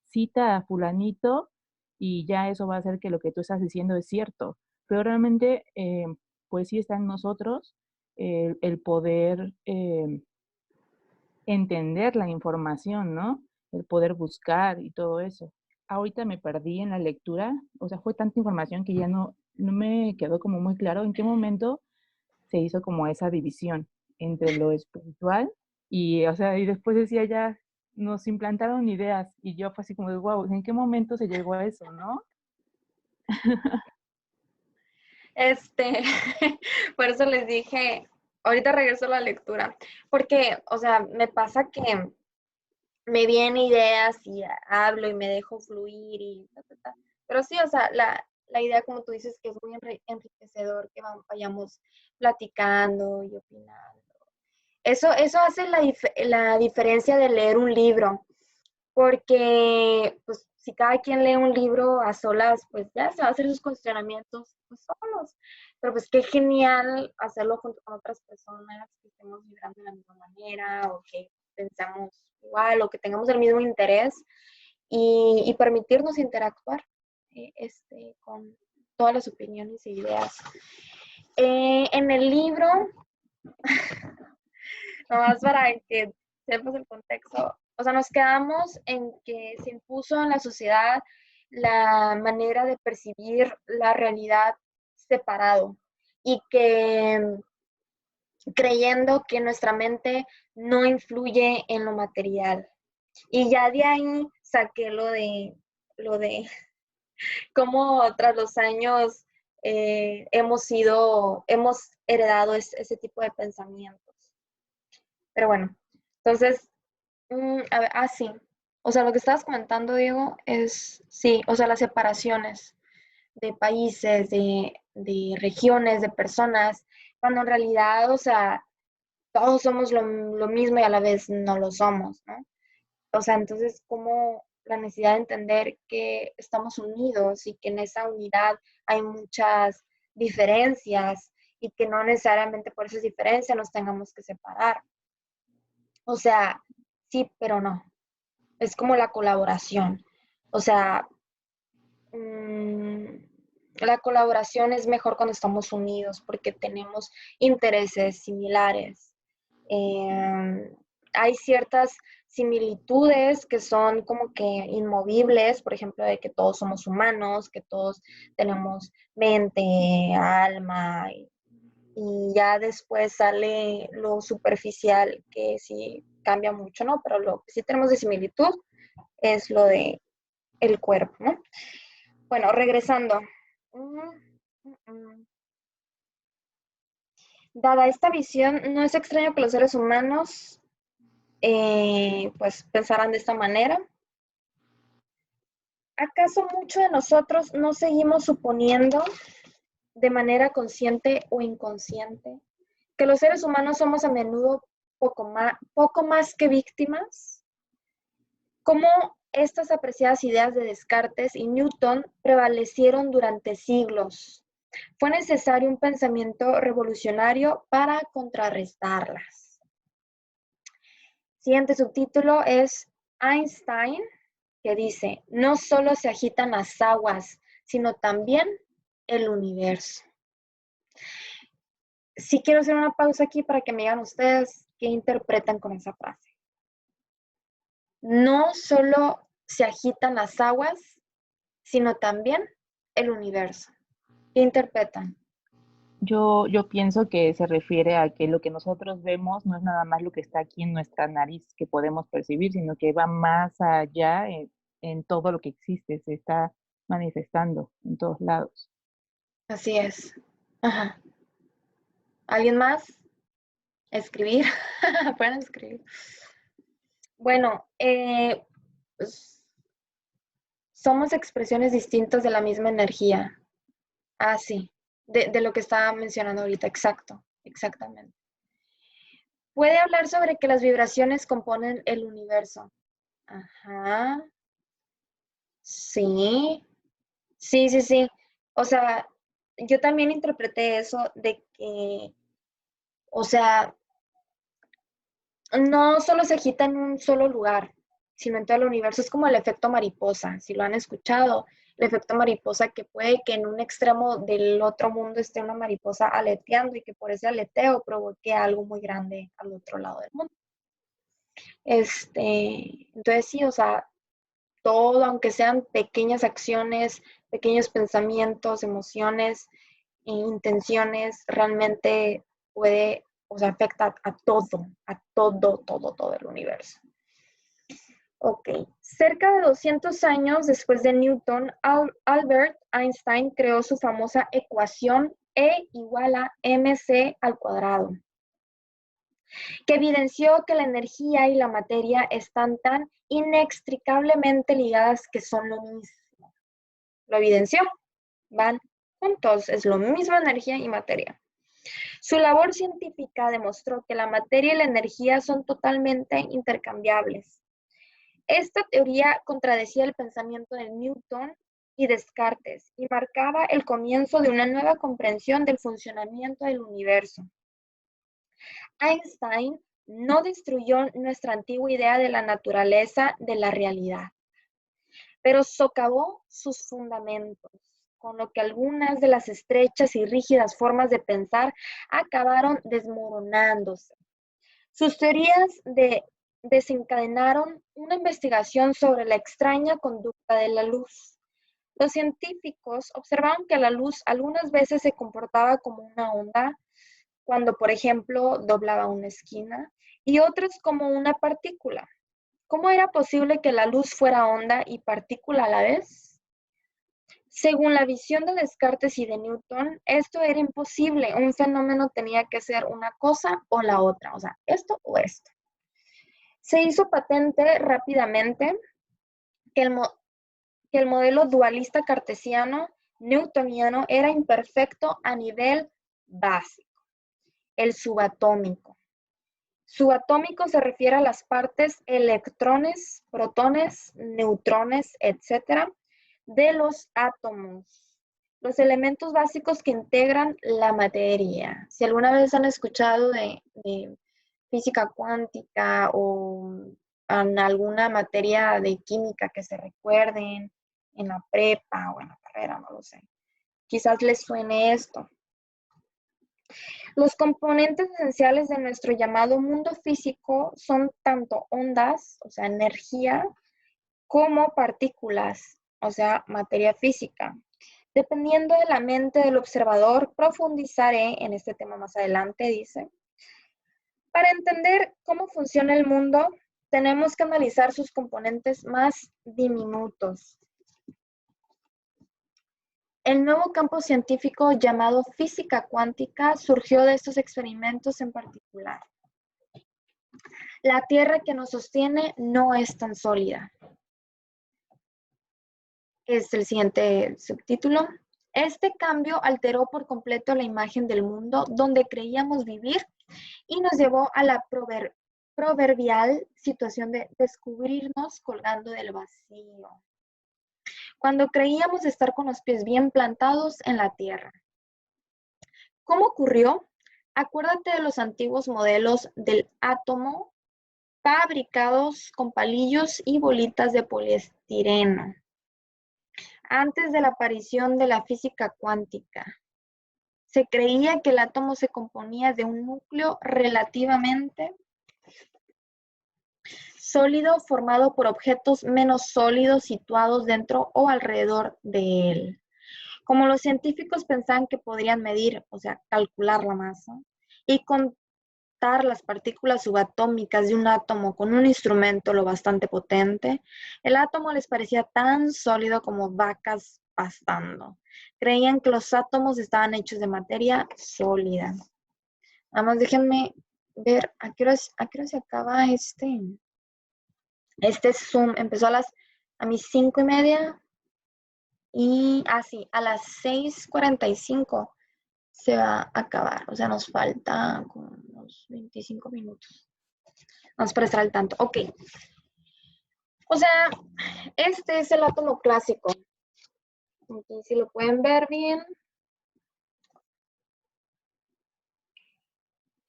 cita a fulanito y ya eso va a hacer que lo que tú estás diciendo es cierto. Pero realmente, pues sí está en nosotros el poder entender la información, ¿no? El poder buscar y todo eso. Ahorita me perdí en la lectura, o sea, fue tanta información que ya no me quedó como muy claro en qué momento se hizo como esa división entre lo espiritual y, o sea, y después decía ya, nos implantaron ideas y yo fue así como de, wow, ¿en qué momento se llegó a eso, no? Este, por eso les dije, ahorita regreso a la lectura, porque, o sea, me pasa que me vienen ideas y hablo y me dejo fluir y ta, ta, ta. Pero sí, o sea, la idea, como tú dices, que es muy enriquecedor que vayamos platicando y opinando. Eso hace la diferencia de leer un libro, porque pues si cada quien lee un libro a solas, pues ya se va a hacer sus cuestionamientos pues, solos. Pero pues qué genial hacerlo junto con otras personas que estemos vibrando de la misma manera o que pensamos igual o que tengamos el mismo interés y permitirnos interactuar con todas las opiniones e ideas. En el libro, nomás para que sepas el contexto, o sea, nos quedamos en que se impuso en la sociedad la manera de percibir la realidad separado y que creyendo que nuestra mente no influye en lo material. Y ya de ahí saqué lo de cómo tras los años hemos heredado ese tipo de pensamientos. Pero bueno, entonces, a ver, sí. O sea, lo que estabas comentando, Diego, es, sí, o sea, las separaciones de países, de regiones, de personas, cuando en realidad, o sea, todos somos lo mismo y a la vez no lo somos, ¿no? O sea, entonces, como la necesidad de entender que estamos unidos y que en esa unidad hay muchas diferencias y que no necesariamente por esas diferencias nos tengamos que separar. O sea, sí, pero no. Es como la colaboración. O sea, mmm, la colaboración es mejor cuando estamos unidos porque tenemos intereses similares. Hay ciertas similitudes que son como que inmovibles, por ejemplo, de que todos somos humanos, que todos tenemos mente, alma, y ya después sale lo superficial, que sí cambia mucho, ¿no? Pero lo que sí tenemos de similitud es lo de el cuerpo, ¿no? Bueno, regresando. Dada esta visión, no es extraño que los seres humanos pues pensaran de esta manera. ¿Acaso muchos de nosotros no seguimos suponiendo de manera consciente o inconsciente que los seres humanos somos a menudo poco más que víctimas? ¿Cómo estas apreciadas ideas de Descartes y Newton prevalecieron durante siglos? Fue necesario un pensamiento revolucionario para contrarrestarlas. Siguiente subtítulo es Einstein, que dice, no solo se agitan las aguas, sino también el universo. Sí quiero hacer una pausa aquí para que me digan ustedes qué interpretan con esa frase. No solo se agitan las aguas, sino también el universo. ¿Qué interpretan? Yo pienso que se refiere a que lo que nosotros vemos no es nada más lo que está aquí en nuestra nariz que podemos percibir, sino que va más allá en todo lo que existe, se está manifestando en todos lados. Así es. Ajá. ¿Alguien más? Escribir. Pueden escribir. Bueno, somos expresiones distintas de la misma energía. Ah, sí, de lo que estaba mencionando ahorita, exacto, exactamente. Puede hablar sobre que las vibraciones componen el universo. Ajá, sí, sí. O sea, yo también interpreté eso de que, o sea, no solo se agita en un solo lugar, sino en todo el universo. Es como el efecto mariposa, si lo han escuchado, el efecto mariposa que puede que en un extremo del otro mundo esté una mariposa aleteando y que por ese aleteo provoque algo muy grande al otro lado del mundo. Entonces sí, o sea, todo, aunque sean pequeñas acciones, pequeños pensamientos, emociones, intenciones, realmente puede, o sea, afecta todo el universo. Ok, cerca de 200 años después de Newton, Albert Einstein creó su famosa ecuación E igual a mc al cuadrado, que evidenció que la energía y la materia están tan inextricablemente ligadas que son lo mismo. Lo evidenció, van juntos, es lo mismo energía y materia. Su labor científica demostró que la materia y la energía son totalmente intercambiables. Esta teoría contradecía el pensamiento de Newton y Descartes y marcaba el comienzo de una nueva comprensión del funcionamiento del universo. Einstein no destruyó nuestra antigua idea de la naturaleza de la realidad, pero socavó sus fundamentos, con lo que algunas de las estrechas y rígidas formas de pensar acabaron desmoronándose. Sus teorías desencadenaron una investigación sobre la extraña conducta de la luz. Los científicos observaron que la luz algunas veces se comportaba como una onda, cuando, por ejemplo, doblaba una esquina, y otras como una partícula. ¿Cómo era posible que la luz fuera onda y partícula a la vez? Según la visión de Descartes y de Newton, esto era imposible. Un fenómeno tenía que ser una cosa o la otra, o sea, esto o esto. Se hizo patente rápidamente que el modelo dualista cartesiano newtoniano era imperfecto a nivel básico, el subatómico. Subatómico se refiere a las partes electrones, protones, neutrones, etcétera, de los átomos, los elementos básicos que integran la materia. Si alguna vez han escuchado de física cuántica o en alguna materia de química que se recuerden en la prepa o en la carrera, no lo sé. Quizás les suene esto. Los componentes esenciales de nuestro llamado mundo físico son tanto ondas, o sea, energía, como partículas, o sea, materia física. Dependiendo de la mente del observador, profundizaré en este tema más adelante, dice. Para entender cómo funciona el mundo, tenemos que analizar sus componentes más diminutos. El nuevo campo científico llamado física cuántica surgió de estos experimentos en particular. La Tierra que nos sostiene no es tan sólida. Es el siguiente subtítulo. Este cambio alteró por completo la imagen del mundo donde creíamos vivir y nos llevó a la proverbial situación de descubrirnos colgando del vacío, cuando creíamos estar con los pies bien plantados en la tierra. ¿Cómo ocurrió? Acuérdate de los antiguos modelos del átomo fabricados con palillos y bolitas de poliestireno, antes de la aparición de la física cuántica. Se creía que el átomo se componía de un núcleo relativamente sólido formado por objetos menos sólidos situados dentro o alrededor de él. Como los científicos pensaban que podrían medir, o sea, calcular la masa y contar las partículas subatómicas de un átomo con un instrumento lo bastante potente, el átomo les parecía tan sólido como vacas pastando. Creían que los átomos estaban hechos de materia sólida. Nada más déjenme ver a qué hora se acaba este Zoom. Empezó a mis 5:30 y sí, a las 6:45 se va a acabar. O sea, nos falta como unos 25 minutos. Vamos para estar al tanto. Ok. O sea, este es el átomo clásico. Aquí, si lo pueden ver bien.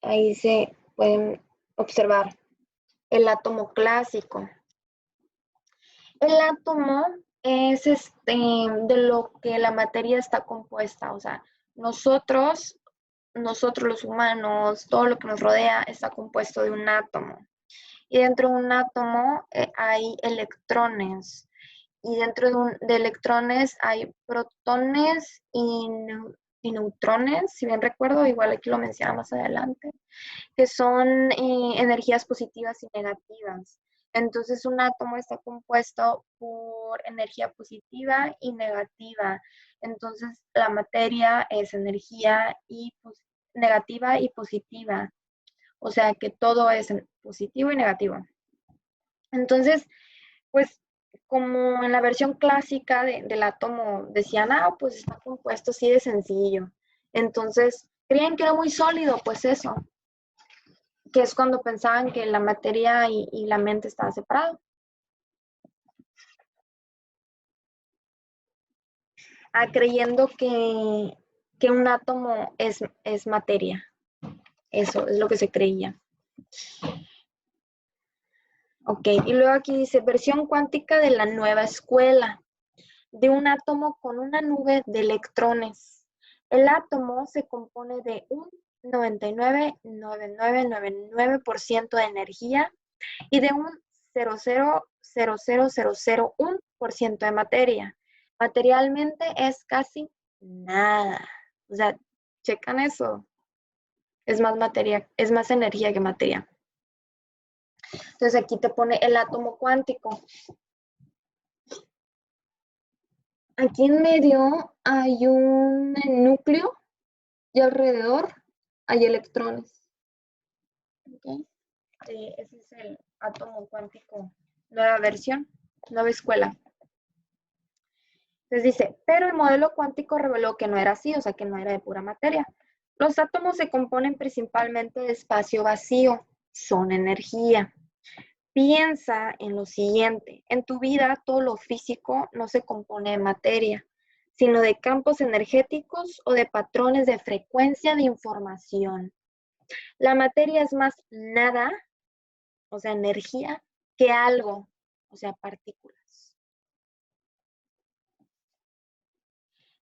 Ahí se pueden observar el átomo clásico. El átomo es de lo que la materia está compuesta. O sea, nosotros los humanos, todo lo que nos rodea está compuesto de un átomo. Y dentro de un átomo hay electrones. Y dentro de electrones hay protones y neutrones, si bien recuerdo, igual aquí lo menciona más adelante, que son energías positivas y negativas. Entonces un átomo está compuesto por energía positiva y negativa. Entonces la materia es energía negativa y positiva. O sea que todo es positivo y negativo. Entonces, pues como en la versión clásica del átomo decían, pues está compuesto así de sencillo. Entonces, creían que era muy sólido, pues eso, que es cuando pensaban que la materia y la mente estaban separados. Creyendo que un átomo es materia. Eso es lo que se creía. Ok, y luego aquí dice, versión cuántica de la nueva escuela, de un átomo con una nube de electrones. El átomo se compone de un 99,9999% de energía y de un 0,0000001% de materia. Materialmente es casi nada. O sea, checan eso. Es más materia, es más energía que materia. Entonces aquí te pone el átomo cuántico. Aquí en medio hay un núcleo y alrededor hay electrones. ¿Okay? Ese es el átomo cuántico, nueva versión. nueva escuela. Entonces dice, pero el modelo cuántico reveló que no era así, o sea, que no era de pura materia. Los átomos se componen principalmente de espacio vacío, son energía. Piensa en lo siguiente, en tu vida todo lo físico no se compone de materia, sino de campos energéticos o de patrones de frecuencia de información. La materia es más nada, o sea, energía, que algo, o sea, partículas.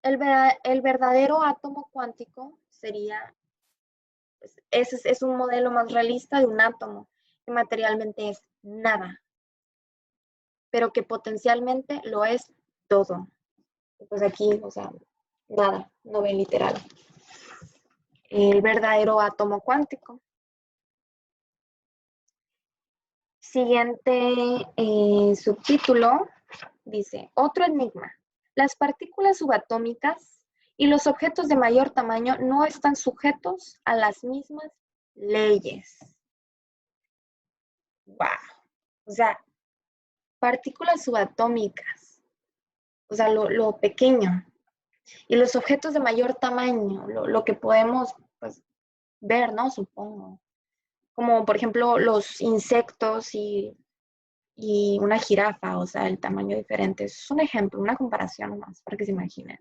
El verdadero átomo cuántico sería, pues, es un modelo más realista de un átomo, que materialmente es nada, pero que potencialmente lo es todo. Pues aquí, o sea, nada, no ven literal. El verdadero átomo cuántico. Siguiente subtítulo dice, otro enigma. Las partículas subatómicas y los objetos de mayor tamaño no están sujetos a las mismas leyes. ¡Wow! O sea, partículas subatómicas, o sea, lo pequeño. Y los objetos de mayor tamaño, lo que podemos, pues, ver, ¿no? Supongo. Como por ejemplo los insectos y una jirafa, o sea, el tamaño diferente. Es un ejemplo, una comparación más, para que se imaginen.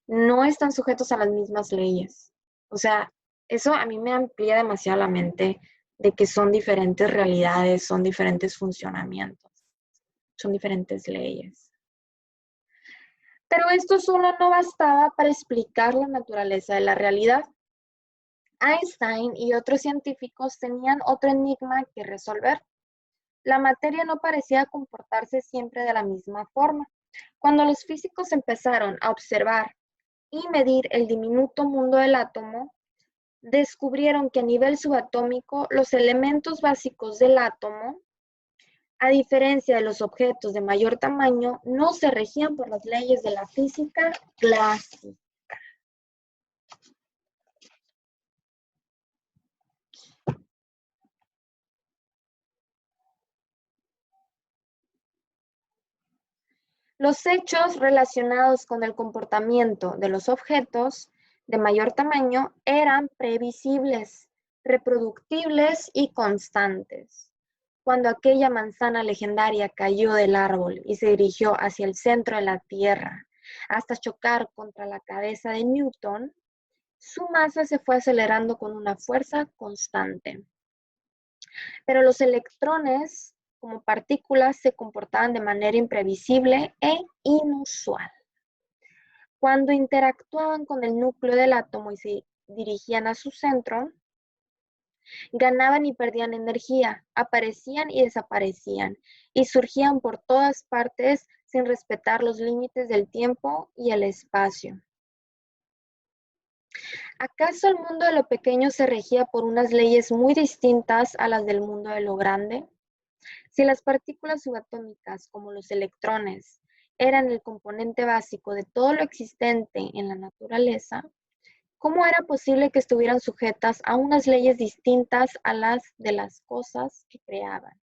No están sujetos a las mismas leyes. O sea, eso a mí me amplía demasiado la mente de que son diferentes realidades, son diferentes funcionamientos, son diferentes leyes. Pero esto solo no bastaba para explicar la naturaleza de la realidad. Einstein y otros científicos tenían otro enigma que resolver. La materia no parecía comportarse siempre de la misma forma. Cuando los físicos empezaron a observar y medir el diminuto mundo del átomo, descubrieron que a nivel subatómico los elementos básicos del átomo, a diferencia de los objetos de mayor tamaño, no se regían por las leyes de la física clásica. Los hechos relacionados con el comportamiento de los objetos de mayor tamaño eran previsibles, reproductibles y constantes. Cuando aquella manzana legendaria cayó del árbol y se dirigió hacia el centro de la Tierra hasta chocar contra la cabeza de Newton, su masa se fue acelerando con una fuerza constante. Pero los electrones, como partículas, se comportaban de manera imprevisible e inusual. Cuando interactuaban con el núcleo del átomo y se dirigían a su centro, ganaban y perdían energía, aparecían y desaparecían, y surgían por todas partes sin respetar los límites del tiempo y el espacio. ¿Acaso el mundo de lo pequeño se regía por unas leyes muy distintas a las del mundo de lo grande? Si las partículas subatómicas, como los electrones, eran el componente básico de todo lo existente en la naturaleza, ¿cómo era posible que estuvieran sujetas a unas leyes distintas a las de las cosas que creaban?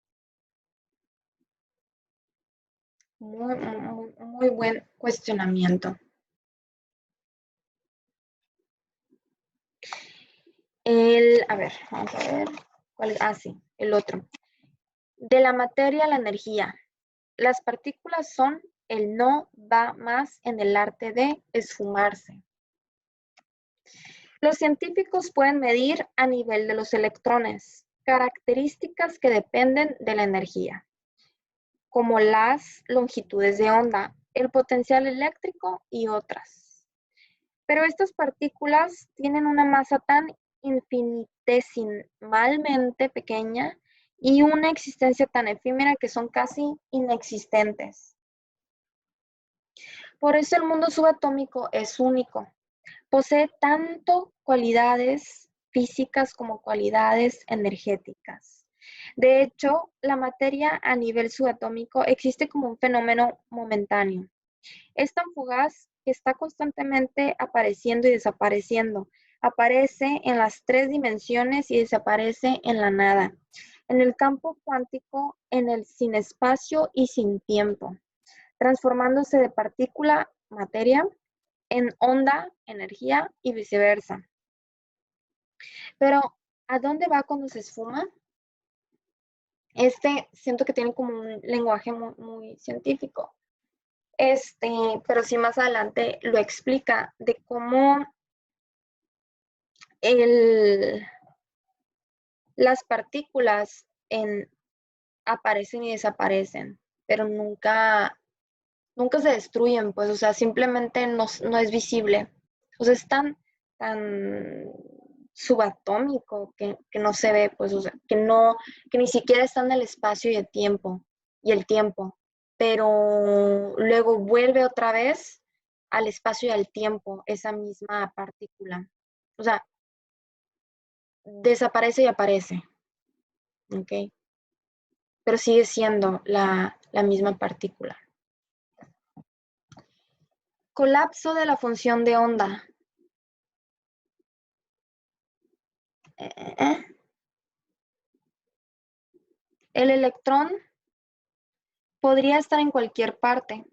Muy buen cuestionamiento. A ver, vamos a ver. ¿Cuál es? Sí, el otro. De la materia a la energía. Las partículas son el no va más en el arte de esfumarse. Los científicos pueden medir a nivel de los electrones características que dependen de la energía, como las longitudes de onda, el potencial eléctrico y otras. Pero estas partículas tienen una masa tan infinitesimalmente pequeña y una existencia tan efímera que son casi inexistentes. Por eso el mundo subatómico es único. Posee tanto cualidades físicas como cualidades energéticas. De hecho, la materia a nivel subatómico existe como un fenómeno momentáneo. Es tan fugaz que está constantemente apareciendo y desapareciendo. Aparece en las 3 dimensiones y desaparece en la nada. en el campo cuántico, en el sin espacio y sin tiempo, transformándose de partícula, materia, en onda, energía y viceversa. Pero, ¿a dónde va cuando se esfuma? Siento que tiene como un lenguaje muy científico. Pero sí más adelante lo explica de cómo las partículas aparecen y desaparecen, pero nunca se destruyen, pues, o sea, simplemente no es visible. O sea, es tan subatómico que no se ve, pues, o sea, que ni siquiera está en el espacio y el tiempo, pero luego vuelve otra vez al espacio y al tiempo esa misma partícula. O sea, desaparece y aparece, ¿ok? Pero sigue siendo la misma partícula. Colapso de la función de onda. El electrón podría estar en cualquier parte.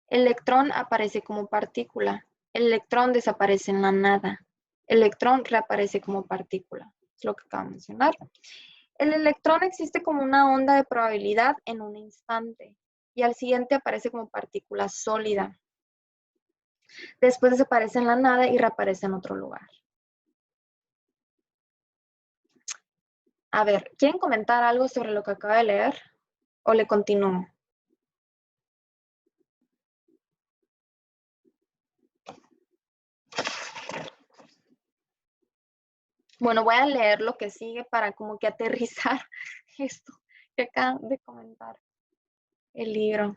El electrón aparece como partícula. El electrón desaparece en la nada. El electrón reaparece como partícula. Es lo que acabo de mencionar. El electrón existe como una onda de probabilidad en un instante y al siguiente aparece como partícula sólida. Después desaparece en la nada y reaparece en otro lugar. A ver, ¿quieren comentar algo sobre lo que acabo de leer? ¿O le continúo? Bueno, voy a leer lo que sigue para como que aterrizar esto que acabo de comentar. El libro.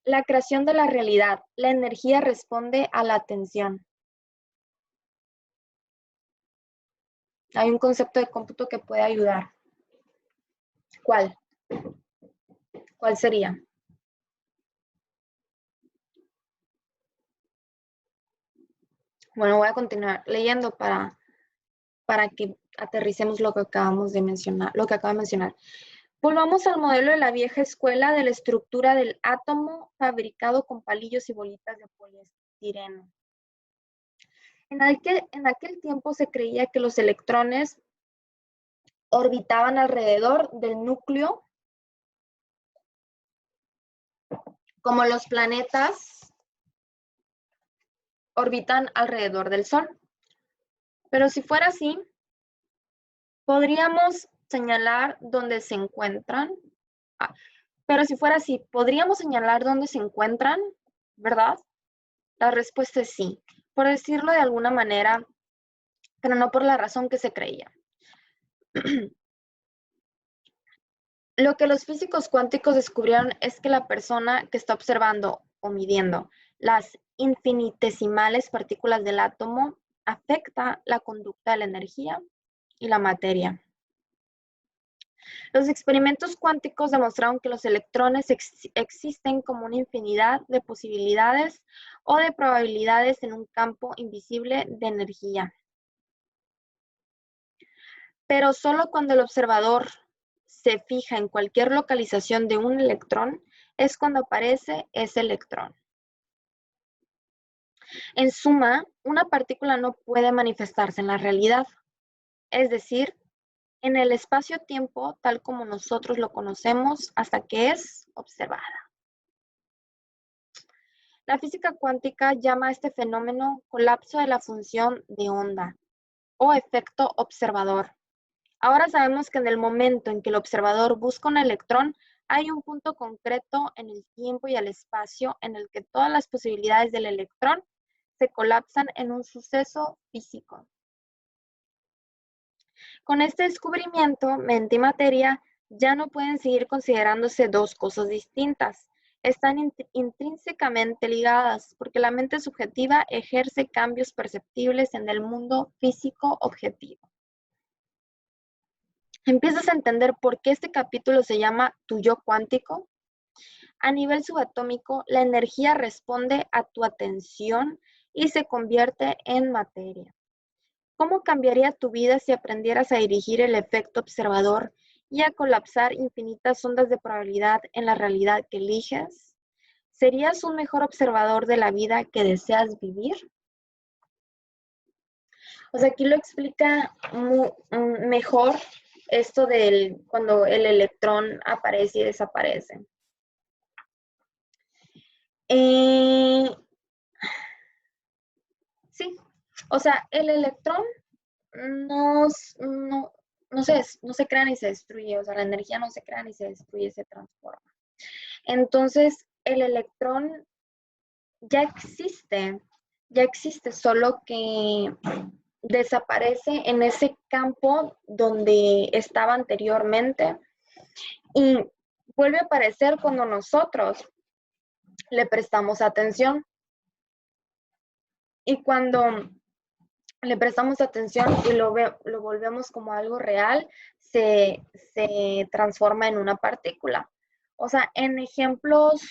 La creación de la realidad. La energía responde a la atención. Hay un concepto de cómputo que puede ayudar. ¿Cuál? ¿Cuál sería? Bueno, voy a continuar leyendo para que aterricemos lo que acabamos de mencionar, lo que acabo de mencionar. Volvamos al modelo de la vieja escuela de la estructura del átomo fabricado con palillos y bolitas de poliestireno. En aquel tiempo se creía que los electrones orbitaban alrededor del núcleo, como los planetas orbitan alrededor del Sol. Pero si fuera así, podríamos señalar dónde se encuentran. Pero si fuera así, ¿podríamos señalar dónde se encuentran? ¿Verdad? La respuesta es sí, por decirlo de alguna manera, pero no por la razón que se creía. Lo que los físicos cuánticos descubrieron es que la persona que está observando o midiendo las infinitesimales partículas del átomo afecta la conducta de la energía y la materia. Los experimentos cuánticos demostraron que los electrones existen como una infinidad de posibilidades o de probabilidades en un campo invisible de energía. Pero solo cuando el observador se fija en cualquier localización de un electrón es cuando aparece ese electrón. En suma, una partícula no puede manifestarse en la realidad, es decir, en el espacio-tiempo tal como nosotros lo conocemos hasta que es observada. La física cuántica llama a este fenómeno colapso de la función de onda o efecto observador. Ahora sabemos que en el momento en que el observador busca un electrón, hay un punto concreto en el tiempo y el espacio en el que todas las posibilidades del electrón se colapsan en un suceso físico. Con este descubrimiento, mente y materia ya no pueden seguir considerándose dos cosas distintas. Están intrínsecamente ligadas porque la mente subjetiva ejerce cambios perceptibles en el mundo físico objetivo. ¿Empiezas a entender por qué este capítulo se llama Tu yo cuántico? A nivel subatómico, la energía responde a tu atención y se convierte en materia. ¿Cómo cambiaría tu vida si aprendieras a dirigir el efecto observador y a colapsar infinitas ondas de probabilidad en la realidad que eliges? ¿Serías un mejor observador de la vida que deseas vivir? O sea, aquí lo explica mejor esto del cuando el electrón aparece y desaparece. Sí, o sea, el electrón no, no se crea ni se destruye, o sea, la energía no se crea ni se destruye, se transforma. Entonces, el electrón ya existe, solo que desaparece en ese campo donde estaba anteriormente y vuelve a aparecer cuando nosotros le prestamos atención. Y cuando le prestamos atención y lo volvemos como algo real, se transforma en una partícula. O sea, en ejemplos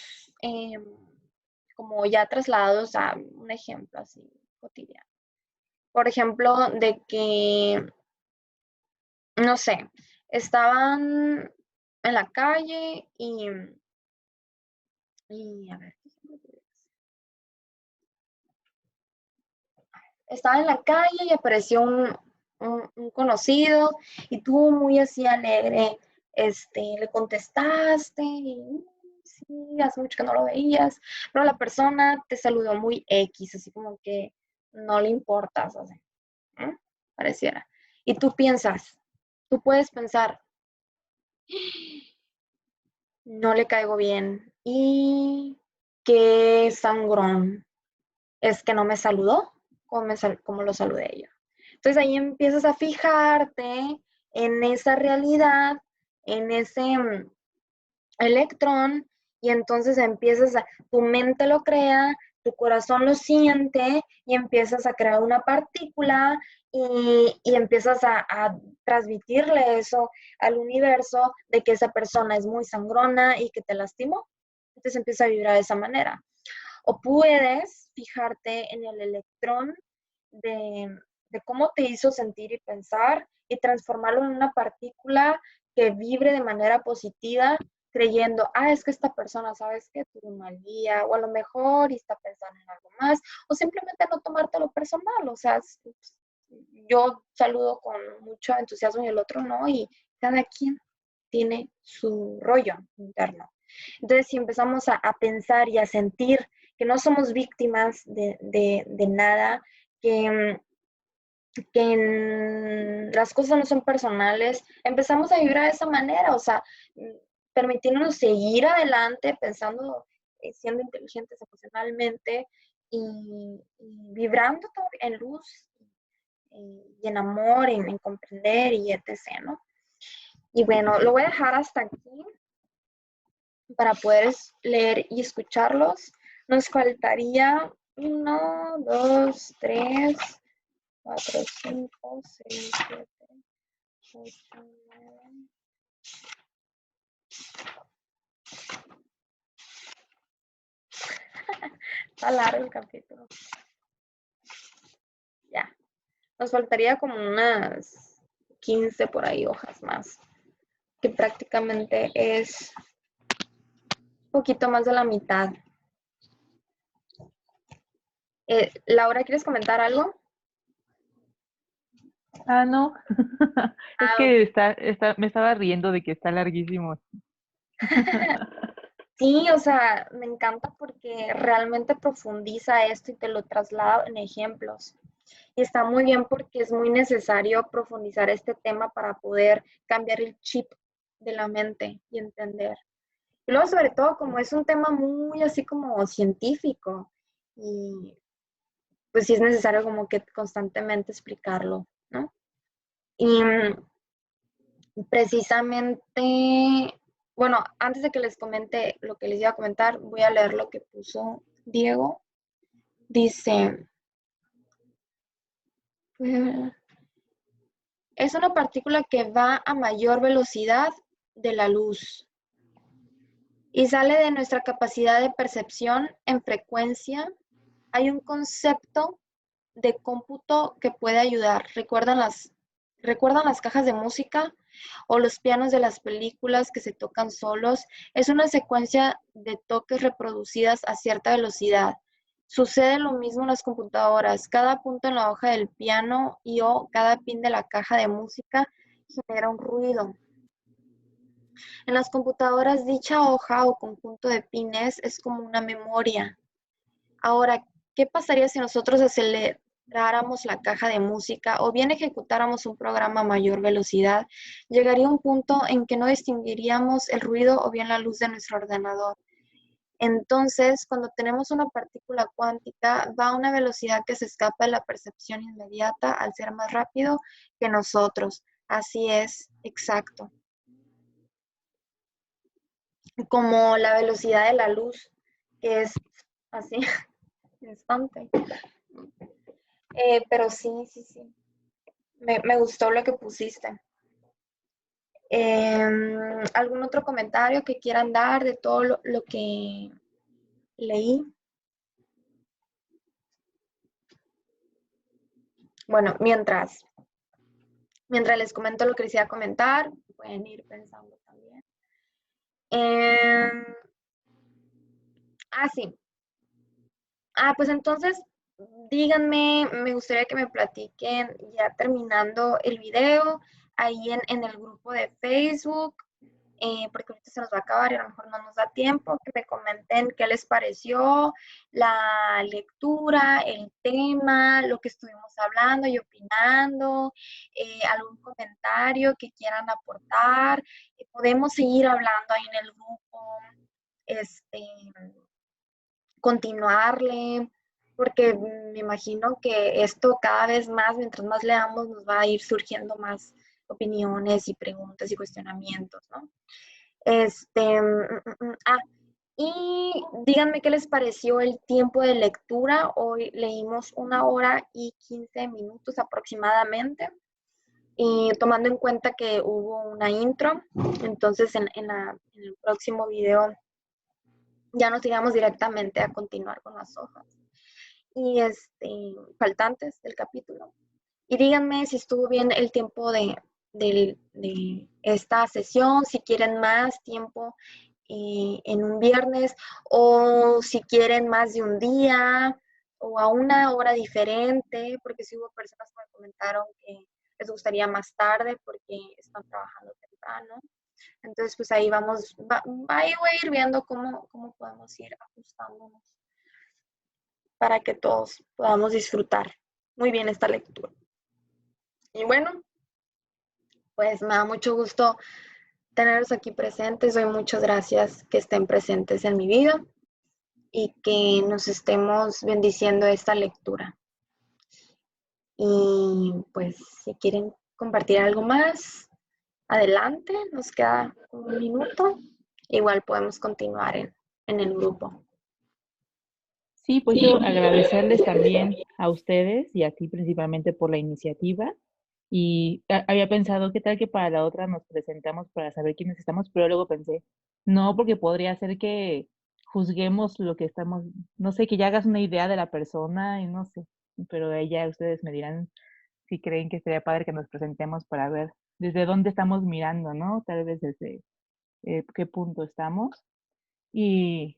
como ya trasladados a un ejemplo así cotidiano. Por ejemplo, de que, no sé, estaban en la calle y a ver, estaba en la calle y apareció un conocido y tú muy así alegre, le contestaste y sí, hace mucho que no lo veías, pero la persona te saludó muy X, así como que no le importas, así, ¿eh? Pareciera. Y tú puedes pensar, no le caigo bien y qué sangrón, es que no me saludó como lo saludé yo. Entonces ahí empiezas a fijarte en esa realidad, en ese electrón, y entonces tu mente lo crea, tu corazón lo siente, y empiezas a crear una partícula y empiezas a transmitirle eso al universo de que esa persona es muy sangrona y que te lastimó. Entonces empieza a vibrar de esa manera. O puedes fijarte en el electrón de cómo te hizo sentir y pensar y transformarlo en una partícula que vibre de manera positiva, creyendo, es que esta persona, ¿sabes qué? Tuvo un mal día, o a lo mejor y está pensando en algo más, o simplemente no tomártelo personal, o sea, yo saludo con mucho entusiasmo y el otro no, y cada quien tiene su rollo interno. Entonces, si empezamos a pensar y a sentir que no somos víctimas de nada, que las cosas no son personales, empezamos a vibrar de esa manera, o sea, permitiéndonos seguir adelante, pensando, siendo inteligentes emocionalmente y vibrando en luz y en amor, y en comprender y etc., ¿no? Y bueno, lo voy a dejar hasta aquí para poder leer y escucharlos. Nos faltaría 1, 2, 3, 4, 5, 6, 7, 8, 9. Está largo el capítulo. Ya. Nos faltaría como unas 15 por ahí hojas más, que prácticamente es un poquito más de la mitad. Laura, ¿quieres comentar algo? No. Es que me estaba riendo de que está larguísimo. Sí, o sea, me encanta porque realmente profundiza esto y te lo traslada en ejemplos. Y está muy bien porque es muy necesario profundizar este tema para poder cambiar el chip de la mente y entender. Y luego, sobre todo, como es un tema muy así como científico, y pues sí es necesario como que constantemente explicarlo, ¿no? Y precisamente, bueno, antes de que les comente lo que les iba a comentar, voy a leer lo que puso Diego. Dice, es una partícula que va a mayor velocidad de la luz y sale de nuestra capacidad de percepción en frecuencia. Hay un concepto de cómputo que puede ayudar. ¿Recuerdan las cajas de música o los pianos de las películas que se tocan solos? Es una secuencia de toques reproducidas a cierta velocidad. Sucede lo mismo en las computadoras. Cada punto en la hoja del piano y o cada pin de la caja de música genera un ruido. En las computadoras, dicha hoja o conjunto de pines es como una memoria. Ahora, ¿qué pasaría si nosotros aceleráramos la caja de música o bien ejecutáramos un programa a mayor velocidad? Llegaría un punto en que no distinguiríamos el ruido o bien la luz de nuestro ordenador. Entonces, cuando tenemos una partícula cuántica, va a una velocidad que se escapa de la percepción inmediata al ser más rápido que nosotros. Así es, exacto. Como la velocidad de la luz, que es así, instante. Pero sí. Me gustó lo que pusiste. ¿Algún otro comentario que quieran dar de todo lo que leí? Bueno, mientras les comento lo que les iba a comentar, pueden ir pensando también. Sí. Pues entonces, díganme, me gustaría que me platiquen ya terminando el video, ahí en el grupo de Facebook, porque ahorita se nos va a acabar y a lo mejor no nos da tiempo, que me comenten qué les pareció la lectura, el tema, lo que estuvimos hablando y opinando, algún comentario que quieran aportar. Podemos seguir hablando ahí en el grupo, continuarle, porque me imagino que esto cada vez más, mientras más leamos, nos va a ir surgiendo más opiniones y preguntas y cuestionamientos, ¿no? Y díganme qué les pareció el tiempo de lectura. Hoy leímos 1 hora y 15 minutos aproximadamente. Y tomando en cuenta que hubo una intro, entonces en el próximo video ya nos iremos directamente a continuar con las hojas y faltantes del capítulo. Y díganme si estuvo bien el tiempo de esta sesión, si quieren más tiempo en un viernes o si quieren más de un día o a una hora diferente, porque sí hubo personas que me comentaron que les gustaría más tarde porque están trabajando temprano. Entonces, pues ahí ahí voy a ir viendo cómo podemos ir ajustándonos para que todos podamos disfrutar muy bien esta lectura. Y bueno, pues me da mucho gusto tenerlos aquí presentes. Doy muchas gracias que estén presentes en mi vida y que nos estemos bendiciendo esta lectura. Y pues si quieren compartir algo más, adelante, nos queda 1 minuto. Igual podemos continuar en el grupo. Sí, pues yo agradecerles también a ustedes y a ti principalmente por la iniciativa. Y había pensado, ¿qué tal que para la otra nos presentamos para saber quiénes estamos? Pero luego pensé, no, porque podría ser que juzguemos lo que estamos, no sé, que ya hagas una idea de la persona y no sé, pero ahí ya ustedes me dirán si creen que sería padre que nos presentemos para ver desde dónde estamos mirando, ¿no? Tal vez desde qué punto estamos. Y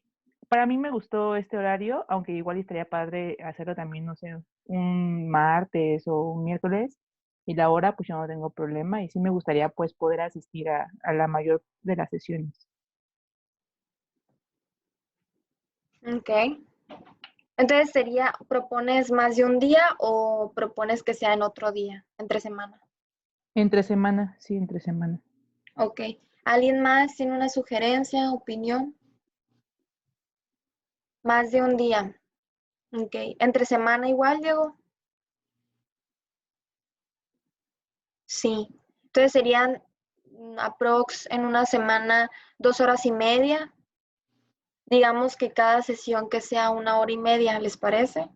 para mí me gustó este horario, aunque igual estaría padre hacerlo también, no sé, un martes o un miércoles. Y la hora, pues yo no tengo problema. Y sí me gustaría, pues, poder asistir a la mayor de las sesiones. Ok. Entonces ¿propones más de un día o propones que sea en otro día, entre semana? Entre semana, sí, entre semana. Ok. ¿Alguien más tiene una sugerencia, opinión? Más de un día. Ok. ¿Entre semana igual, Diego? Sí. Entonces serían aprox en una semana 2 horas y media. Digamos que cada sesión que sea 1 hora y media, ¿les parece? O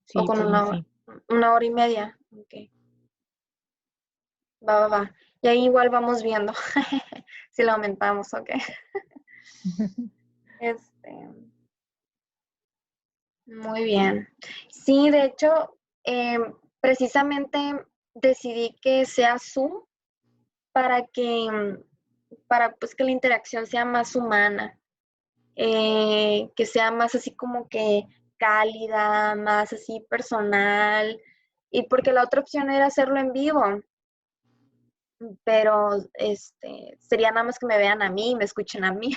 Sí, con por mí sí. 1 hora y media. Ok. Va. Y ahí igual vamos viendo si lo aumentamos, ok. Este, Muy bien. Sí, de hecho, precisamente decidí que sea Zoom para para pues que la interacción sea más humana, que sea más así como que cálida, más así personal, y porque la otra opción era hacerlo en vivo, pero sería nada más que me vean a mí, me escuchen a mí.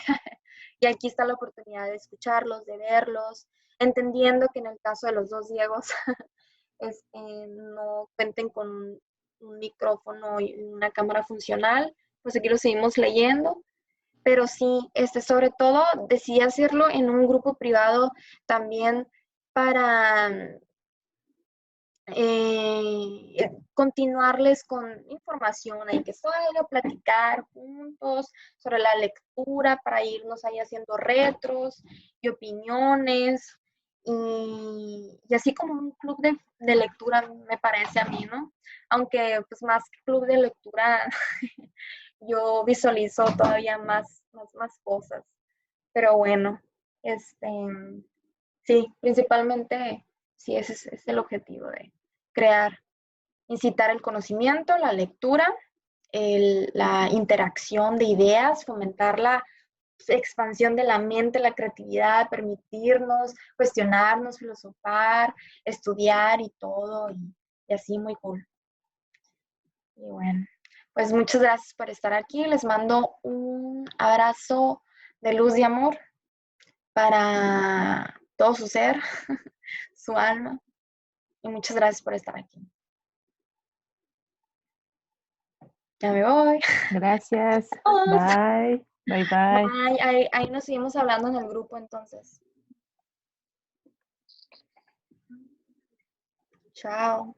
Y aquí está la oportunidad de escucharlos, de verlos, entendiendo que en el caso de los dos Diegos, no cuenten con un micrófono y una cámara funcional, pues aquí lo seguimos leyendo. Pero sí, sobre todo decidí hacerlo en un grupo privado también para continuarles con información, hay que salga, platicar juntos sobre la lectura para irnos ahí haciendo retros y opiniones y así como un club de lectura me parece a mí, ¿no? Aunque pues más que club de lectura yo visualizo todavía más cosas, pero bueno, este, sí, principalmente sí, ese es el objetivo de crear, incitar el conocimiento, la lectura, la interacción de ideas, fomentar la expansión de la mente, la creatividad, permitirnos cuestionarnos, filosofar, estudiar y todo, y así muy cool. Y bueno, pues muchas gracias por estar aquí. Les mando un abrazo de luz y amor para todo su ser, su alma. Y muchas gracias por estar aquí. Ya me voy. Gracias. Bye. Bye, bye. Bye. Ahí nos seguimos hablando en el grupo entonces. Chao.